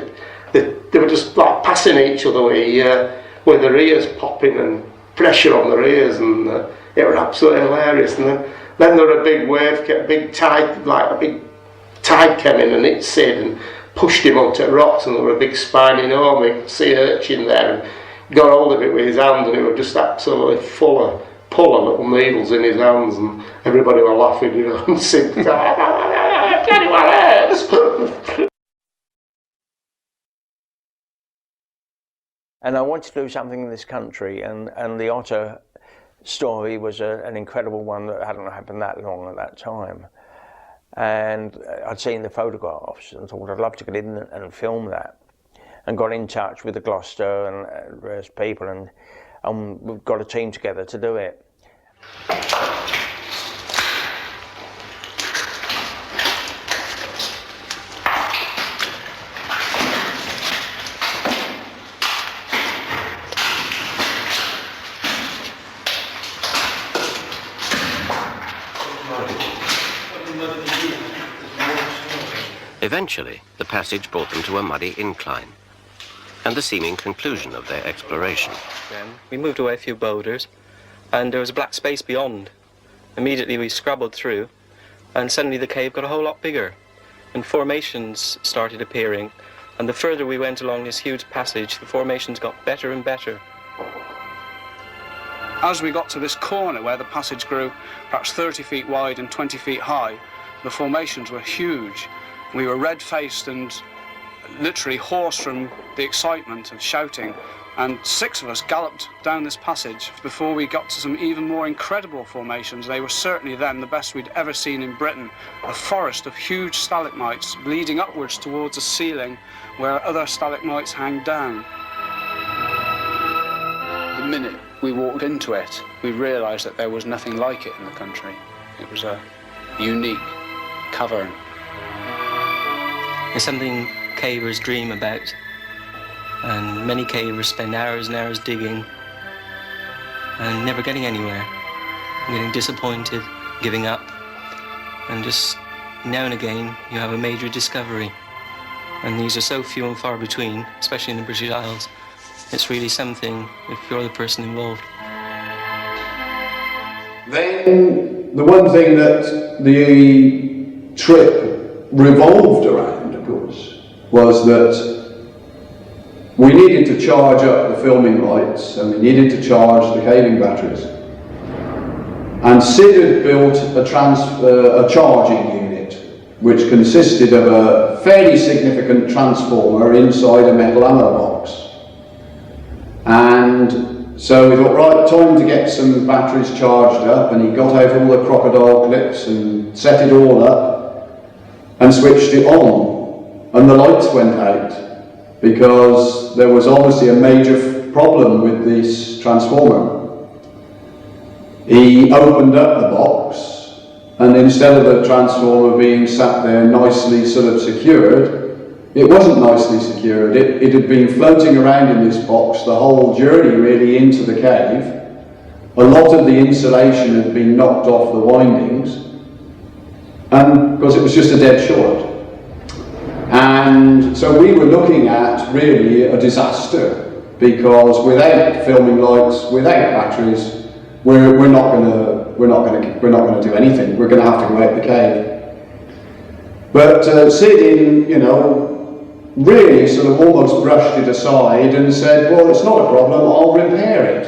they were just like passing each other with their ears popping and pressure on their ears, and it was absolutely hilarious. And then there was a big wave, a big tide, like a big tide came in and hit Sid and pushed him onto the rocks, and there were a big spiny gnome, sea urchin there, and got hold of it with his hand, and it was just absolutely full of little needles in his hands, and everybody were laughing, and Sid was like, anyone else? And I wanted to do something in this country, and the otter story was an incredible one that hadn't happened that long at that time. And I'd seen the photographs and thought I'd love to get in and film that, and got in touch with the Gloucester and various people, and we've got a team together to do it. Eventually, the passage brought them to a muddy incline, and the seeming conclusion of their exploration. We moved away a few boulders, and there was a black space beyond. Immediately we scrabbled through, and suddenly the cave got a whole lot bigger, and formations started appearing, and the further we went along this huge passage, the formations got better and better. As we got to this corner where the passage grew perhaps 30 feet wide and 20 feet high, the formations were huge. We were red-faced and literally hoarse from the excitement of shouting, and 6 of us galloped down this passage before we got to some even more incredible formations. They were certainly then the best we'd ever seen in Britain, a forest of huge stalagmites leading upwards towards a ceiling where other stalagmites hang down. The minute we walked into it, we realised that there was nothing like it in the country. It was a unique cavern. It's something cavers dream about, and many cavers spend hours and hours digging and never getting anywhere, getting disappointed, giving up, and just now and again you have a major discovery. and these are so few and far between, especially in the British Isles. It's really something if you're the person involved. Then the one thing that the trip revolved around, of course, was that we needed to charge up the filming lights and we needed to charge the caving batteries. And Sid had built a charging unit which consisted of a fairly significant transformer inside a metal ammo box. And so we thought, right, time to get some batteries charged up, and he got out all the crocodile clips and set it all up and switched it on, and the lights went out because there was obviously a major problem with this transformer. He opened up the box, and instead of the transformer being sat there nicely sort of secured, it wasn't nicely secured. It had been floating around in this box the whole journey really into the cave. A lot of the insulation had been knocked off the windings, and because it was just a dead short. And so we were looking at really a disaster, because without filming lights, without batteries, we're not going to do anything. We're going to have to go out the cave. But Sid, really sort of almost brushed it aside and said, well, it's not a problem, I'll repair it.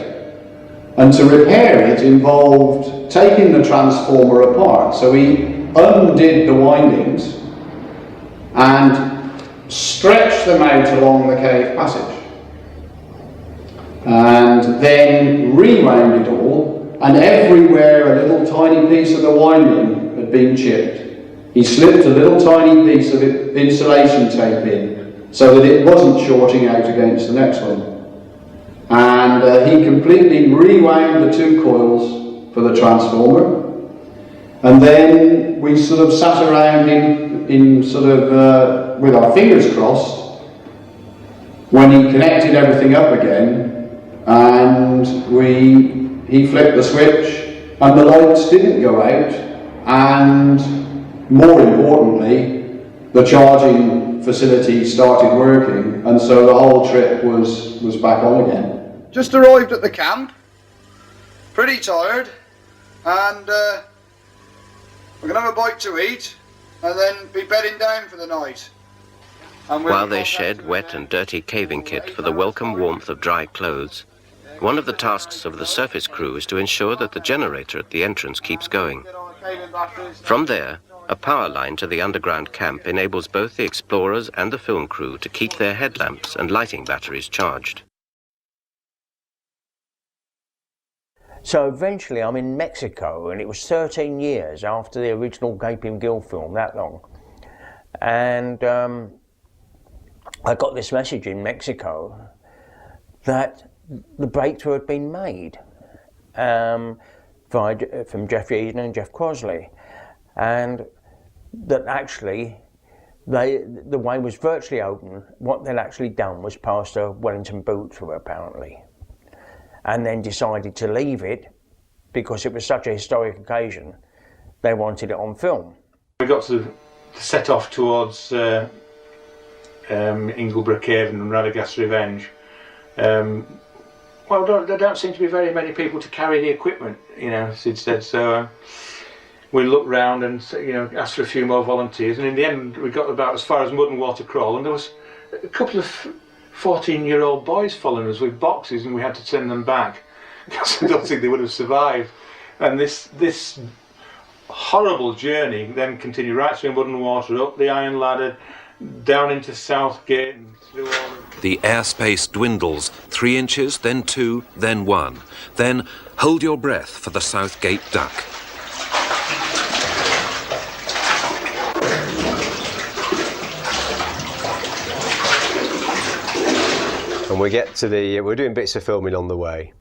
And to repair it involved taking the transformer apart. So he undid the windings and stretched them out along the cave passage. And then rewound it all, and everywhere a little tiny piece of the winding had been chipped, he slipped a little tiny piece of insulation tape in so that it wasn't shorting out against the next one. And he completely rewound the two coils for the transformer. And then we sort of sat around with our fingers crossed when he connected everything up again, and he flipped the switch and the lights didn't go out, and more importantly, the charging facility started working, and so the whole trip was back on again. Just arrived at the camp, pretty tired, and we're going to have a bite to eat and then be bedding down for the night. While they shed wet and dirty caving kit for the welcome warmth of dry clothes, one of the tasks of the surface crew is to ensure that the generator at the entrance keeps going. From there, a power line to the underground camp enables both the explorers and the film crew to keep their headlamps and lighting batteries charged. So eventually I'm in Mexico, and it was 13 years after the original Gaping Gill film, that long. And I got this message in Mexico that the breakthrough had been made from Jeff Eden and Jeff Crosley, and that actually the way was virtually open. What they'd actually done was pass a Wellington boot through, apparently, and then decided to leave it because it was such a historic occasion. They wanted it on film. We got to set off towards Ingleborough Cave and Radagast's Revenge. Well, there don't seem to be very many people to carry the equipment, Sid said, so we looked round and asked for a few more volunteers, and in the end we got about as far as Mud and Water Crawl, and there was a couple of 14-year-old boys following us with boxes, and we had to send them back because I don't think they would have survived. And this horrible journey then continued right through Mud and Water, up the Iron Ladder, down into Southgate and through all. The airspace dwindles, 3 inches, then 2, then 1. Then hold your breath for the Southgate duck. And we get to we're doing bits of filming on the way,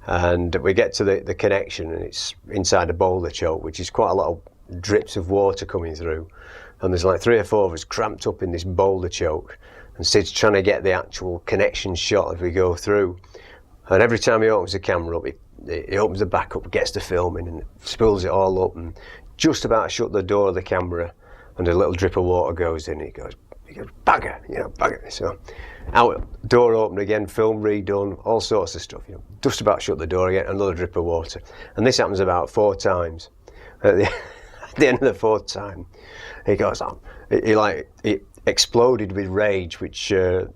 and we get to the connection, and it's inside a boulder choke, which is quite a lot of drips of water coming through. And there's like 3 or 4 of us cramped up in this boulder choke, and Sid's trying to get the actual connection shot as we go through. And every time he opens the camera up, he opens the back up, gets to filming, and spills it all up, and just about shut the door of the camera, and a little drip of water goes in. He He goes, bugger, bugger. So out, door open again, film redone, all sorts of stuff. Just about shut the door again, another drip of water. And this happens about 4 times. At the end of the 4th time, he goes on. He exploded with rage, which it's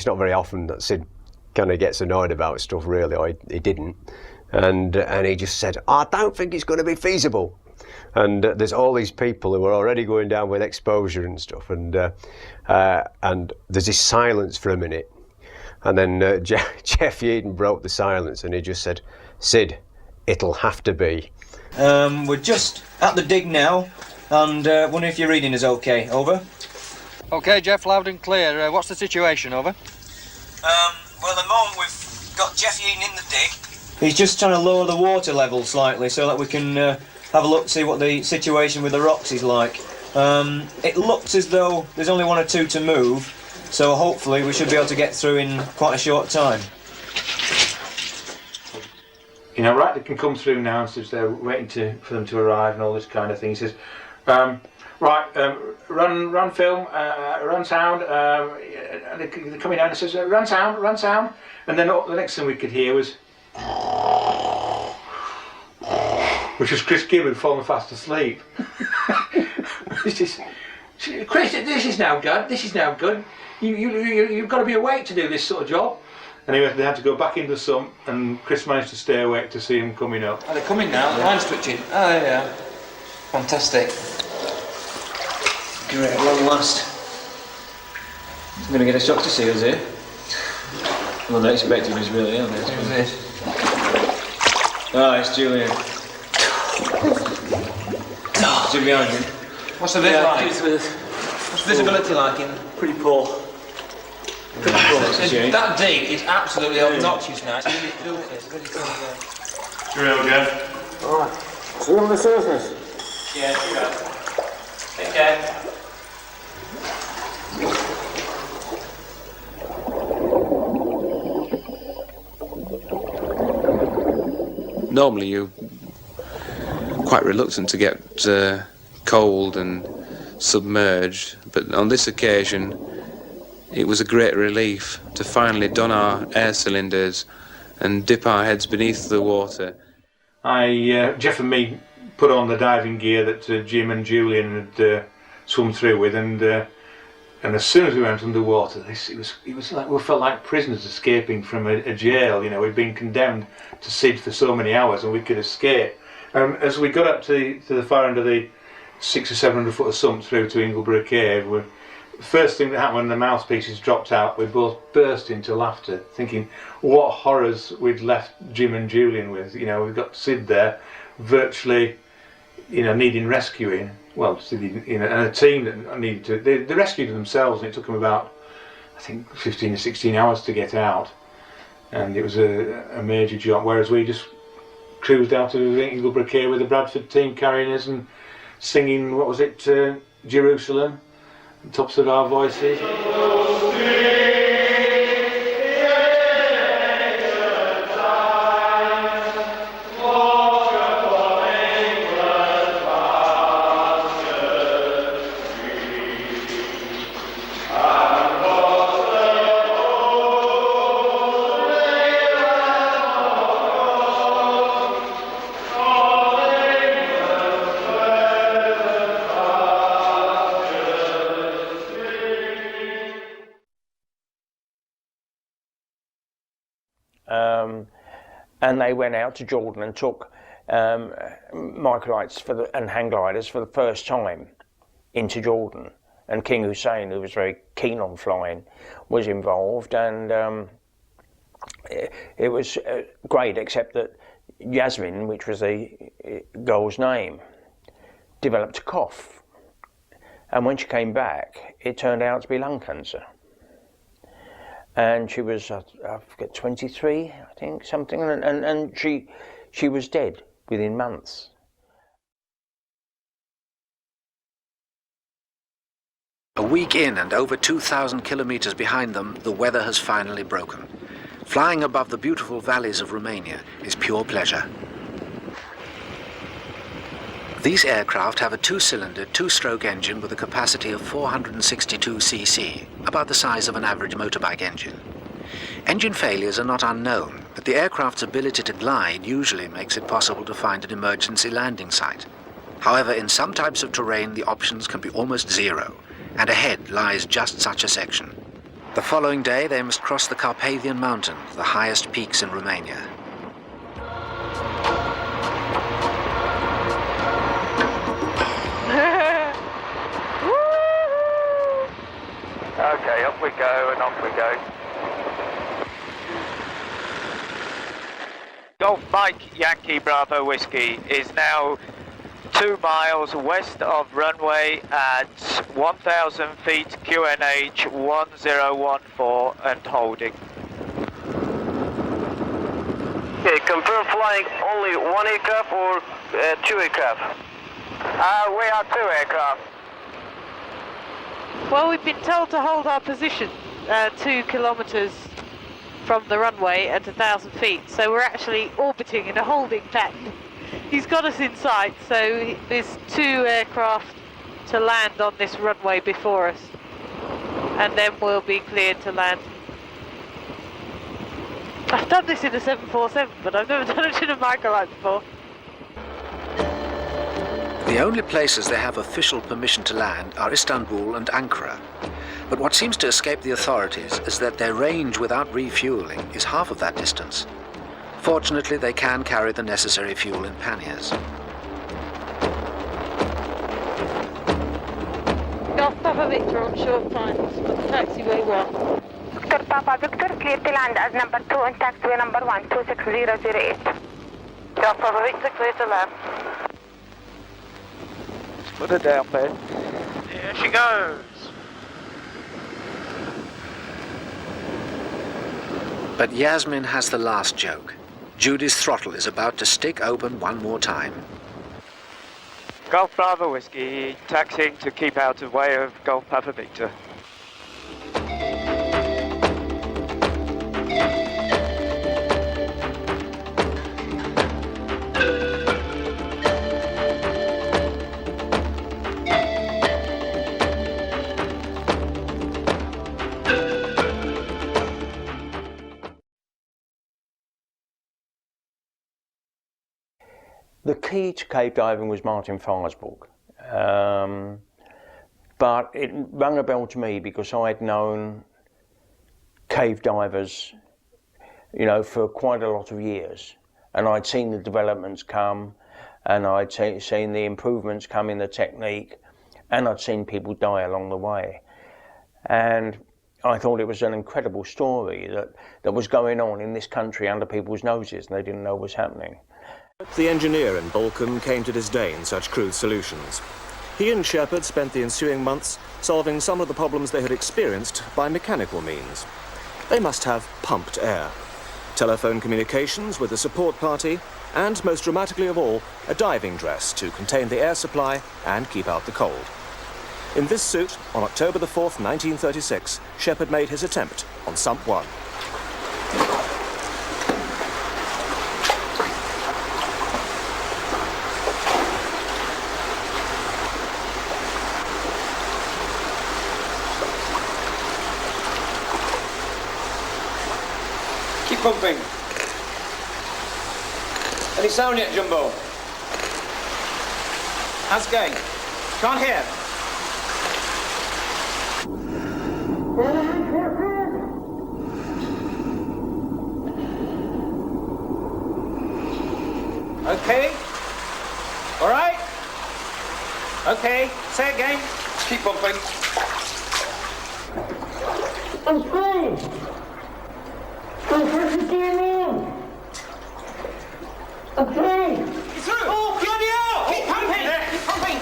not very often that Sid kind of gets annoyed about stuff, really, or he didn't. And he just said, I don't think it's going to be feasible. And there's all these people who are already going down with exposure and stuff, and there's this silence for a minute, and then Jeff Eden broke the silence, and he just said, Sid, it'll have to be. We're just at the dig now, and wonder if your reading is okay. Over. Okay, Jeff, loud and clear. What's the situation? Over. Well, at the moment we've got Jeff Eden in the dig. He's just trying to lower the water level slightly so that we can have a look, see what the situation with the rocks is like. It looks as though there's only 1 or 2 to move, so hopefully we should be able to get through in quite a short time. Right, they can come through now, and so they're waiting for them to arrive and all this kind of thing. He says, run film, run sound, they're coming down and says, run sound, and then the next thing we could hear was, which was Chris Gibb had fallen fast asleep. Chris, this is now good. You've got to be awake to do this sort of job. Anyway, they had to go back into the sump, and Chris managed to stay awake to see him coming up. Are they coming now? The line's twitching. Oh, yeah. Fantastic. Great, at long last. I'm going to get a shock to see us here. Well, the expected is really ill. Who's this? Oh, it's Julian. Is he behind you? What's the vid like? What's visibility like in? Pretty poor. That dig is absolutely obnoxious now. It's really filthy. Cheerio, Jeff. Alright. See you on the surface. Yeah, cheerio. Take care. Normally you're quite reluctant to get cold and submerged, but on this occasion it was a great relief to finally don our air cylinders and dip our heads beneath the water. Jeff and me put on the diving gear that Jim and Julian had swum through with, and as soon as we went underwater, it was like we felt like prisoners escaping from a jail. We'd been condemned to Sid for so many hours, and we could escape. As we got up to the far end of the 600 or 700 foot of sump through to Ingleborough Cave, the first thing that happened when the mouthpieces dropped out, we both burst into laughter, thinking what horrors we'd left Jim and Julian with. We've got Sid there, virtually, needing rescuing. Well, and a team that needed to. They rescued themselves, and it took them about, I think, 15 or 16 hours to get out, and it was a major job. Whereas we just cruised out of Ingleborough Cave with the Bradford team carrying us and singing, what was it, Jerusalem, on tops of our voices. And they went out to Jordan and took microlights and hang gliders for the first time into Jordan. And King Hussein, who was very keen on flying, was involved, and it was great, except that Yasmin, which was the girl's name, developed a cough. And when she came back, it turned out to be lung cancer. And she was, I forget, 23, I think, something, and she was dead within months. A week in and over 2,000 kilometers behind them, the weather has finally broken. Flying above the beautiful valleys of Romania is pure pleasure. These aircraft have a two-cylinder, two-stroke engine with a capacity of 462 cc, about the size of an average motorbike engine. Engine failures are not unknown, but the aircraft's ability to glide usually makes it possible to find an emergency landing site. However, in some types of terrain, the options can be almost zero, and ahead lies just such a section. The following day, they must cross the Carpathian Mountains, the highest peaks in Romania. Okay, up we go and off we go. Golf Mike Yankee Bravo Whiskey is now 2 miles west of runway at 1,000 feet QNH 1014 and holding. Okay, confirm flying only 1 aircraft or 2 aircraft? We are 2 aircraft. Well, we've been told to hold our position 2 kilometres from the runway at 1,000 feet, so we're actually orbiting in a holding pattern. He's got us in sight, so there's 2 aircraft to land on this runway before us, and then we'll be cleared to land. I've done this in a 747, but I've never done it in a microlight before. The only places they have official permission to land are Istanbul and Ankara. But what seems to escape the authorities is that their range without refueling is half of that distance. Fortunately, they can carry the necessary fuel in panniers. Golf Papa Victor on short times for the taxiway 1. Victor Papa Victor, clear to land as number 2 and taxiway number 1, 26008. Golf Papa Victor, clear to land. Put her down, Ben. Here she goes. But Yasmin has the last joke. Judy's throttle is about to stick open one more time. Golf Bravo Whiskey, taxiing to keep out of way of Golf Papa Victor. The key to cave diving was Martin Farr's book, but it rang a bell to me because I had known cave divers, you know, for quite a lot of years, and I'd seen the developments come, and I'd seen the improvements come in the technique, and I'd seen people die along the way, and I thought it was an incredible story that was going on in this country under people's noses, and they didn't know what was happening. The engineer in Balcombe came to disdain such crude solutions. He and Shepherd spent the ensuing months solving some of the problems they had experienced by mechanical means. They must have pumped air, telephone communications with the support party, and most dramatically of all, a diving dress to contain the air supply and keep out the cold. In this suit, on October the 4th, 1936, Shepherd made his attempt on Sump 1. Pumping. Any sound yet, Jumbo? How's going? Can't hear. Okay. All right. Okay. Say again. Keep pumping. I'm fine. Okay. It's through. Oh, clear the air. Keep pumping. Yeah, keep pumping.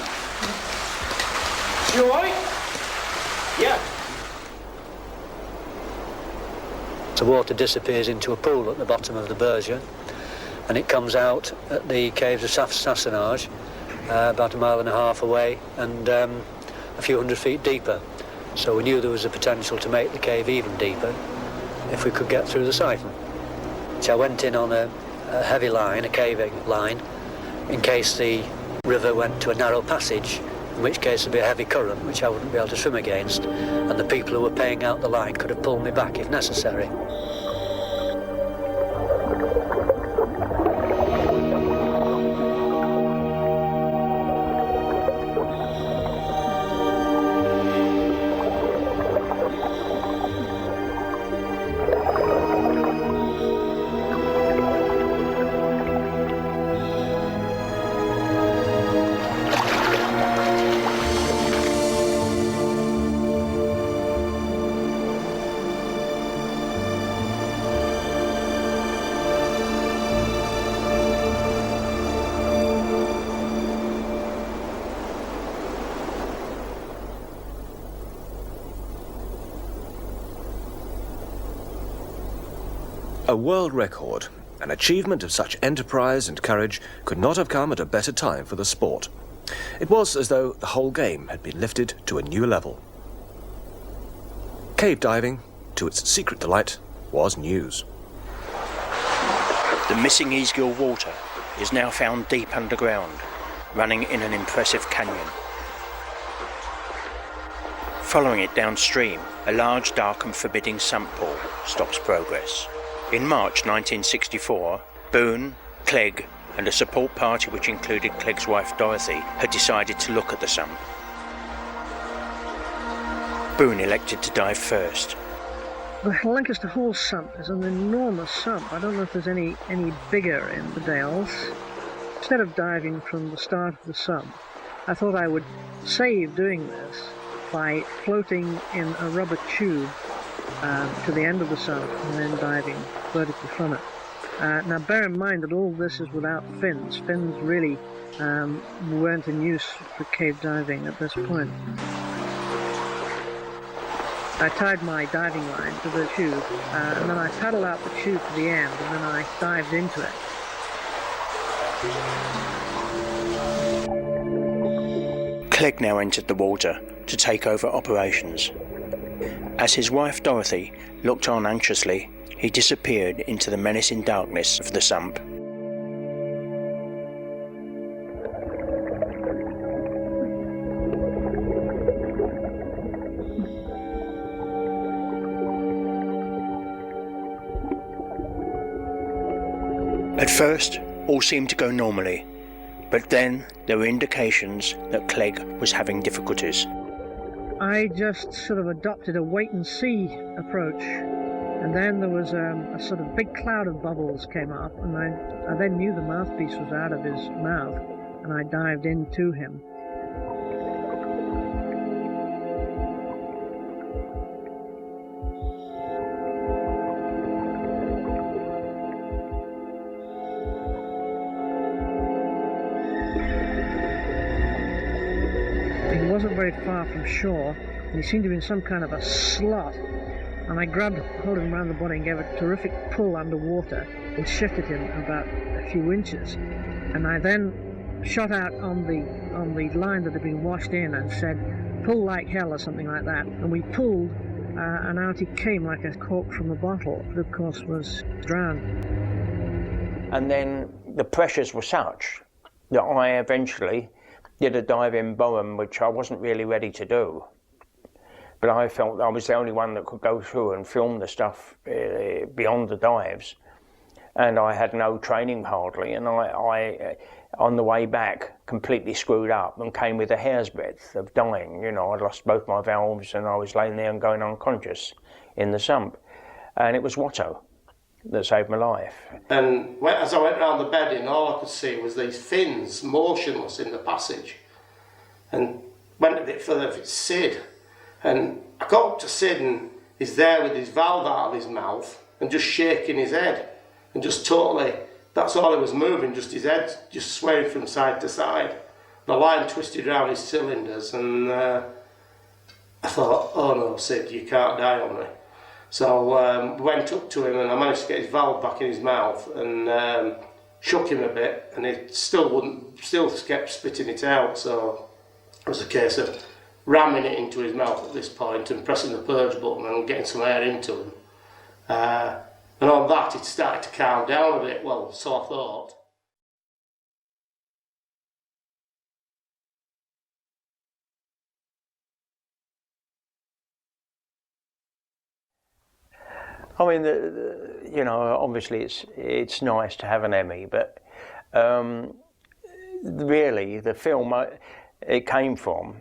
You all right? Yeah. The water disappears into a pool at the bottom of the Berger, and it comes out at the caves of Sassenage, about 1.5 miles away, and a few hundred feet deeper. So we knew there was a potential to make the cave even deeper if we could get through the siphon. So I went in on a heavy line, a caving line, in case the river went to a narrow passage, in which case there'd be a heavy current which I wouldn't be able to swim against, and the people who were paying out the line could have pulled me back if necessary. A world record, an achievement of such enterprise and courage, could not have come at a better time for the sport. It was as though the whole game had been lifted to a new level. Cave diving, to its secret delight, was news. The missing Easgill water is now found deep underground, running in an impressive canyon. Following it downstream, a large, dark and forbidding sump pool stops progress. In March 1964, Boone, Clegg and a support party which included Clegg's wife Dorothy had decided to look at the sump. Boone elected to dive first. The Lancaster Hall sump is an enormous sump. I don't know if there's any bigger in the Dales. Instead of diving from the start of the sump, I thought I would save doing this by floating in a rubber tube to the end of the sump and then diving vertically from it. Now bear in mind that all this is without fins. Fins really weren't in use for cave diving at this point. I tied my diving line to the tube and then I paddled out the tube to the end and then I dived into it. Clegg now entered the water to take over operations. As his wife Dorothy looked on anxiously, he disappeared into the menacing darkness of the sump. At first, all seemed to go normally, but then there were indications that Clegg was having difficulties. I just sort of adopted a wait-and-see approach, and then there was a sort of big cloud of bubbles came up, and I then knew the mouthpiece was out of his mouth, and I dived into him. He wasn't very far from shore, and he seemed to be in some kind of a slot. And I grabbed hold of him around the body and gave a terrific pull underwater and shifted him about a few inches. And I then shot out on the line that had been washed in and said, "Pull like hell," or something like that. And we pulled, and out he came like a cork from a bottle, but of course was drowned. And then the pressures were such that I eventually did a dive in Bowen, which I wasn't really ready to do. But I felt I was the only one that could go through and film the stuff beyond the dives. And I had no training hardly, and I on the way back, completely screwed up and came with a hair's breadth of dying. You know, I'd lost both my valves and I was laying there and going unconscious in the sump. And it was Watto that saved my life. And as I went round the bedding, all I could see was these fins motionless in the passage. And went a bit further, it's Sid. And I got up to Sid and he's there with his valve out of his mouth and just shaking his head. And just totally, that's all he was moving, just his head just swaying from side to side. The line twisted around his cylinders and I thought, oh no, Sid, you can't die on me. So we went up to him and I managed to get his valve back in his mouth and shook him a bit, and he still kept spitting it out. So it was a case of ramming it into his mouth at this point and pressing the purge button and getting some air into him. And on that it started to calm down a bit, well, so I thought. I mean, you know, obviously it's nice to have an Emmy, but really the film it came from,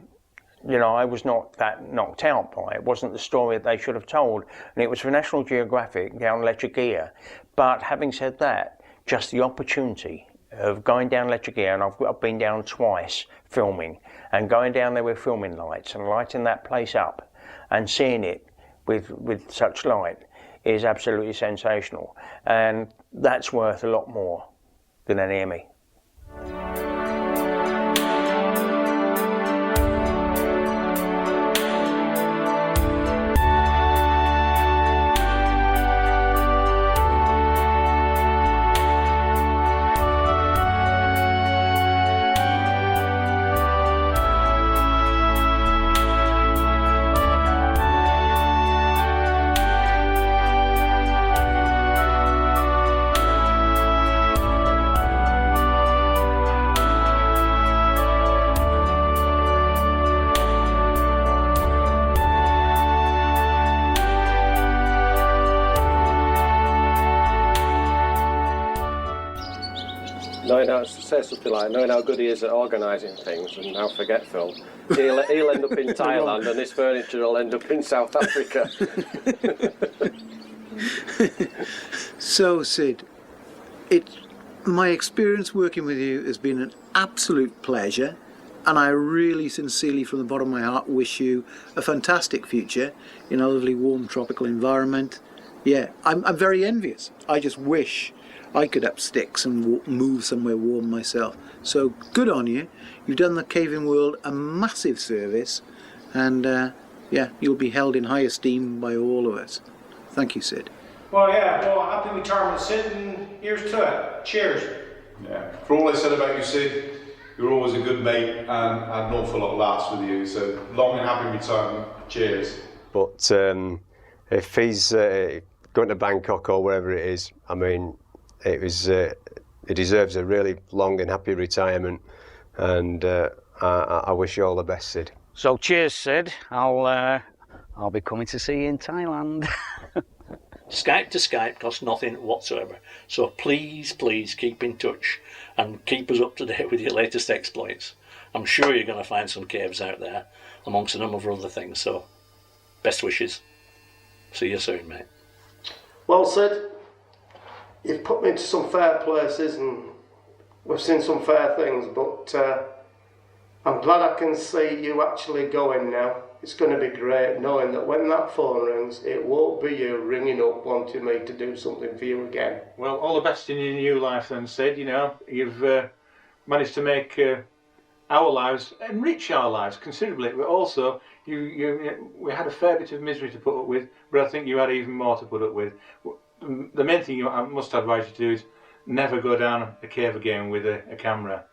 you know, I was not that knocked out by it. It wasn't the story that they should have told, and it was for National Geographic down Lechuguilla. But having said that, just the opportunity of going down Lechuguilla, and I've been down twice filming, and going down there with filming lights and lighting that place up and seeing it with such light is absolutely sensational, and that's worth a lot more than an Emmy. Say something like knowing how good he is at organising things and how forgetful. He'll end up in Thailand and his furniture will end up in South Africa. So Sid, my experience working with you has been an absolute pleasure, and I really sincerely from the bottom of my heart wish you a fantastic future in a lovely warm tropical environment. Yeah, I'm very envious. I just wish I could up sticks and move somewhere warm myself. So good on you. You've done the caving world a massive service, and yeah, you'll be held in high esteem by all of us. Thank you, Sid. Well, yeah, well, happy retirement, Sid, and here's to it. Cheers. Yeah, for all I said about you, Sid, you're always a good mate and had an awful lot of laughs with you, so long and happy retirement. Cheers. But if he's going to Bangkok or wherever it is, I mean, he deserves a really long and happy retirement, and I wish you all the best, Sid. So cheers, Sid. I'll be coming to see you in Thailand. Skype to Skype costs nothing whatsoever. So please keep in touch and keep us up to date with your latest exploits. I'm sure you're going to find some caves out there, amongst a number of other things. So best wishes. See you soon, mate. Well, Sid, you've put me into some fair places and we've seen some fair things, but I'm glad I can see you actually going now. It's going to be great knowing that when that phone rings, it won't be you ringing up wanting me to do something for you again. Well, all the best in your new life then, Sid. You know, you've managed to make our lives, enrich our lives considerably, but also we had a fair bit of misery to put up with, but I think you had even more to put up with. The main thing I must advise you to do is never go down a cave again with a camera.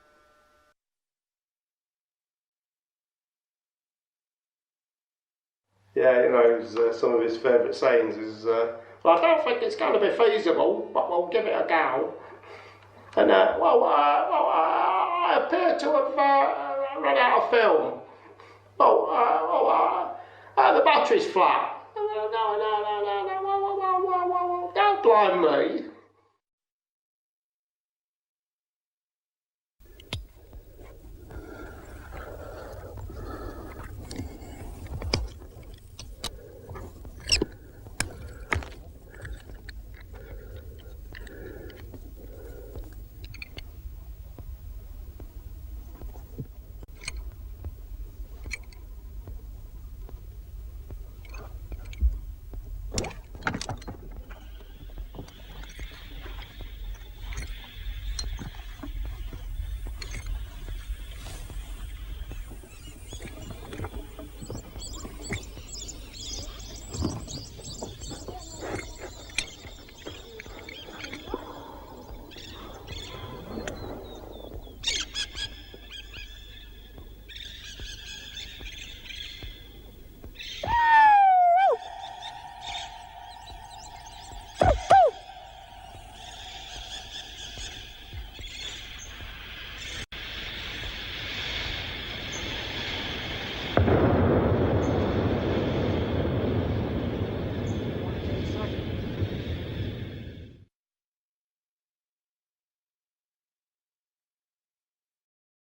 Yeah, you know, some of his favourite sayings is, well, I don't think it's going to be feasible, but we'll give it a go. And, I appear to have run out of film. The battery's flat. No, don't blind me.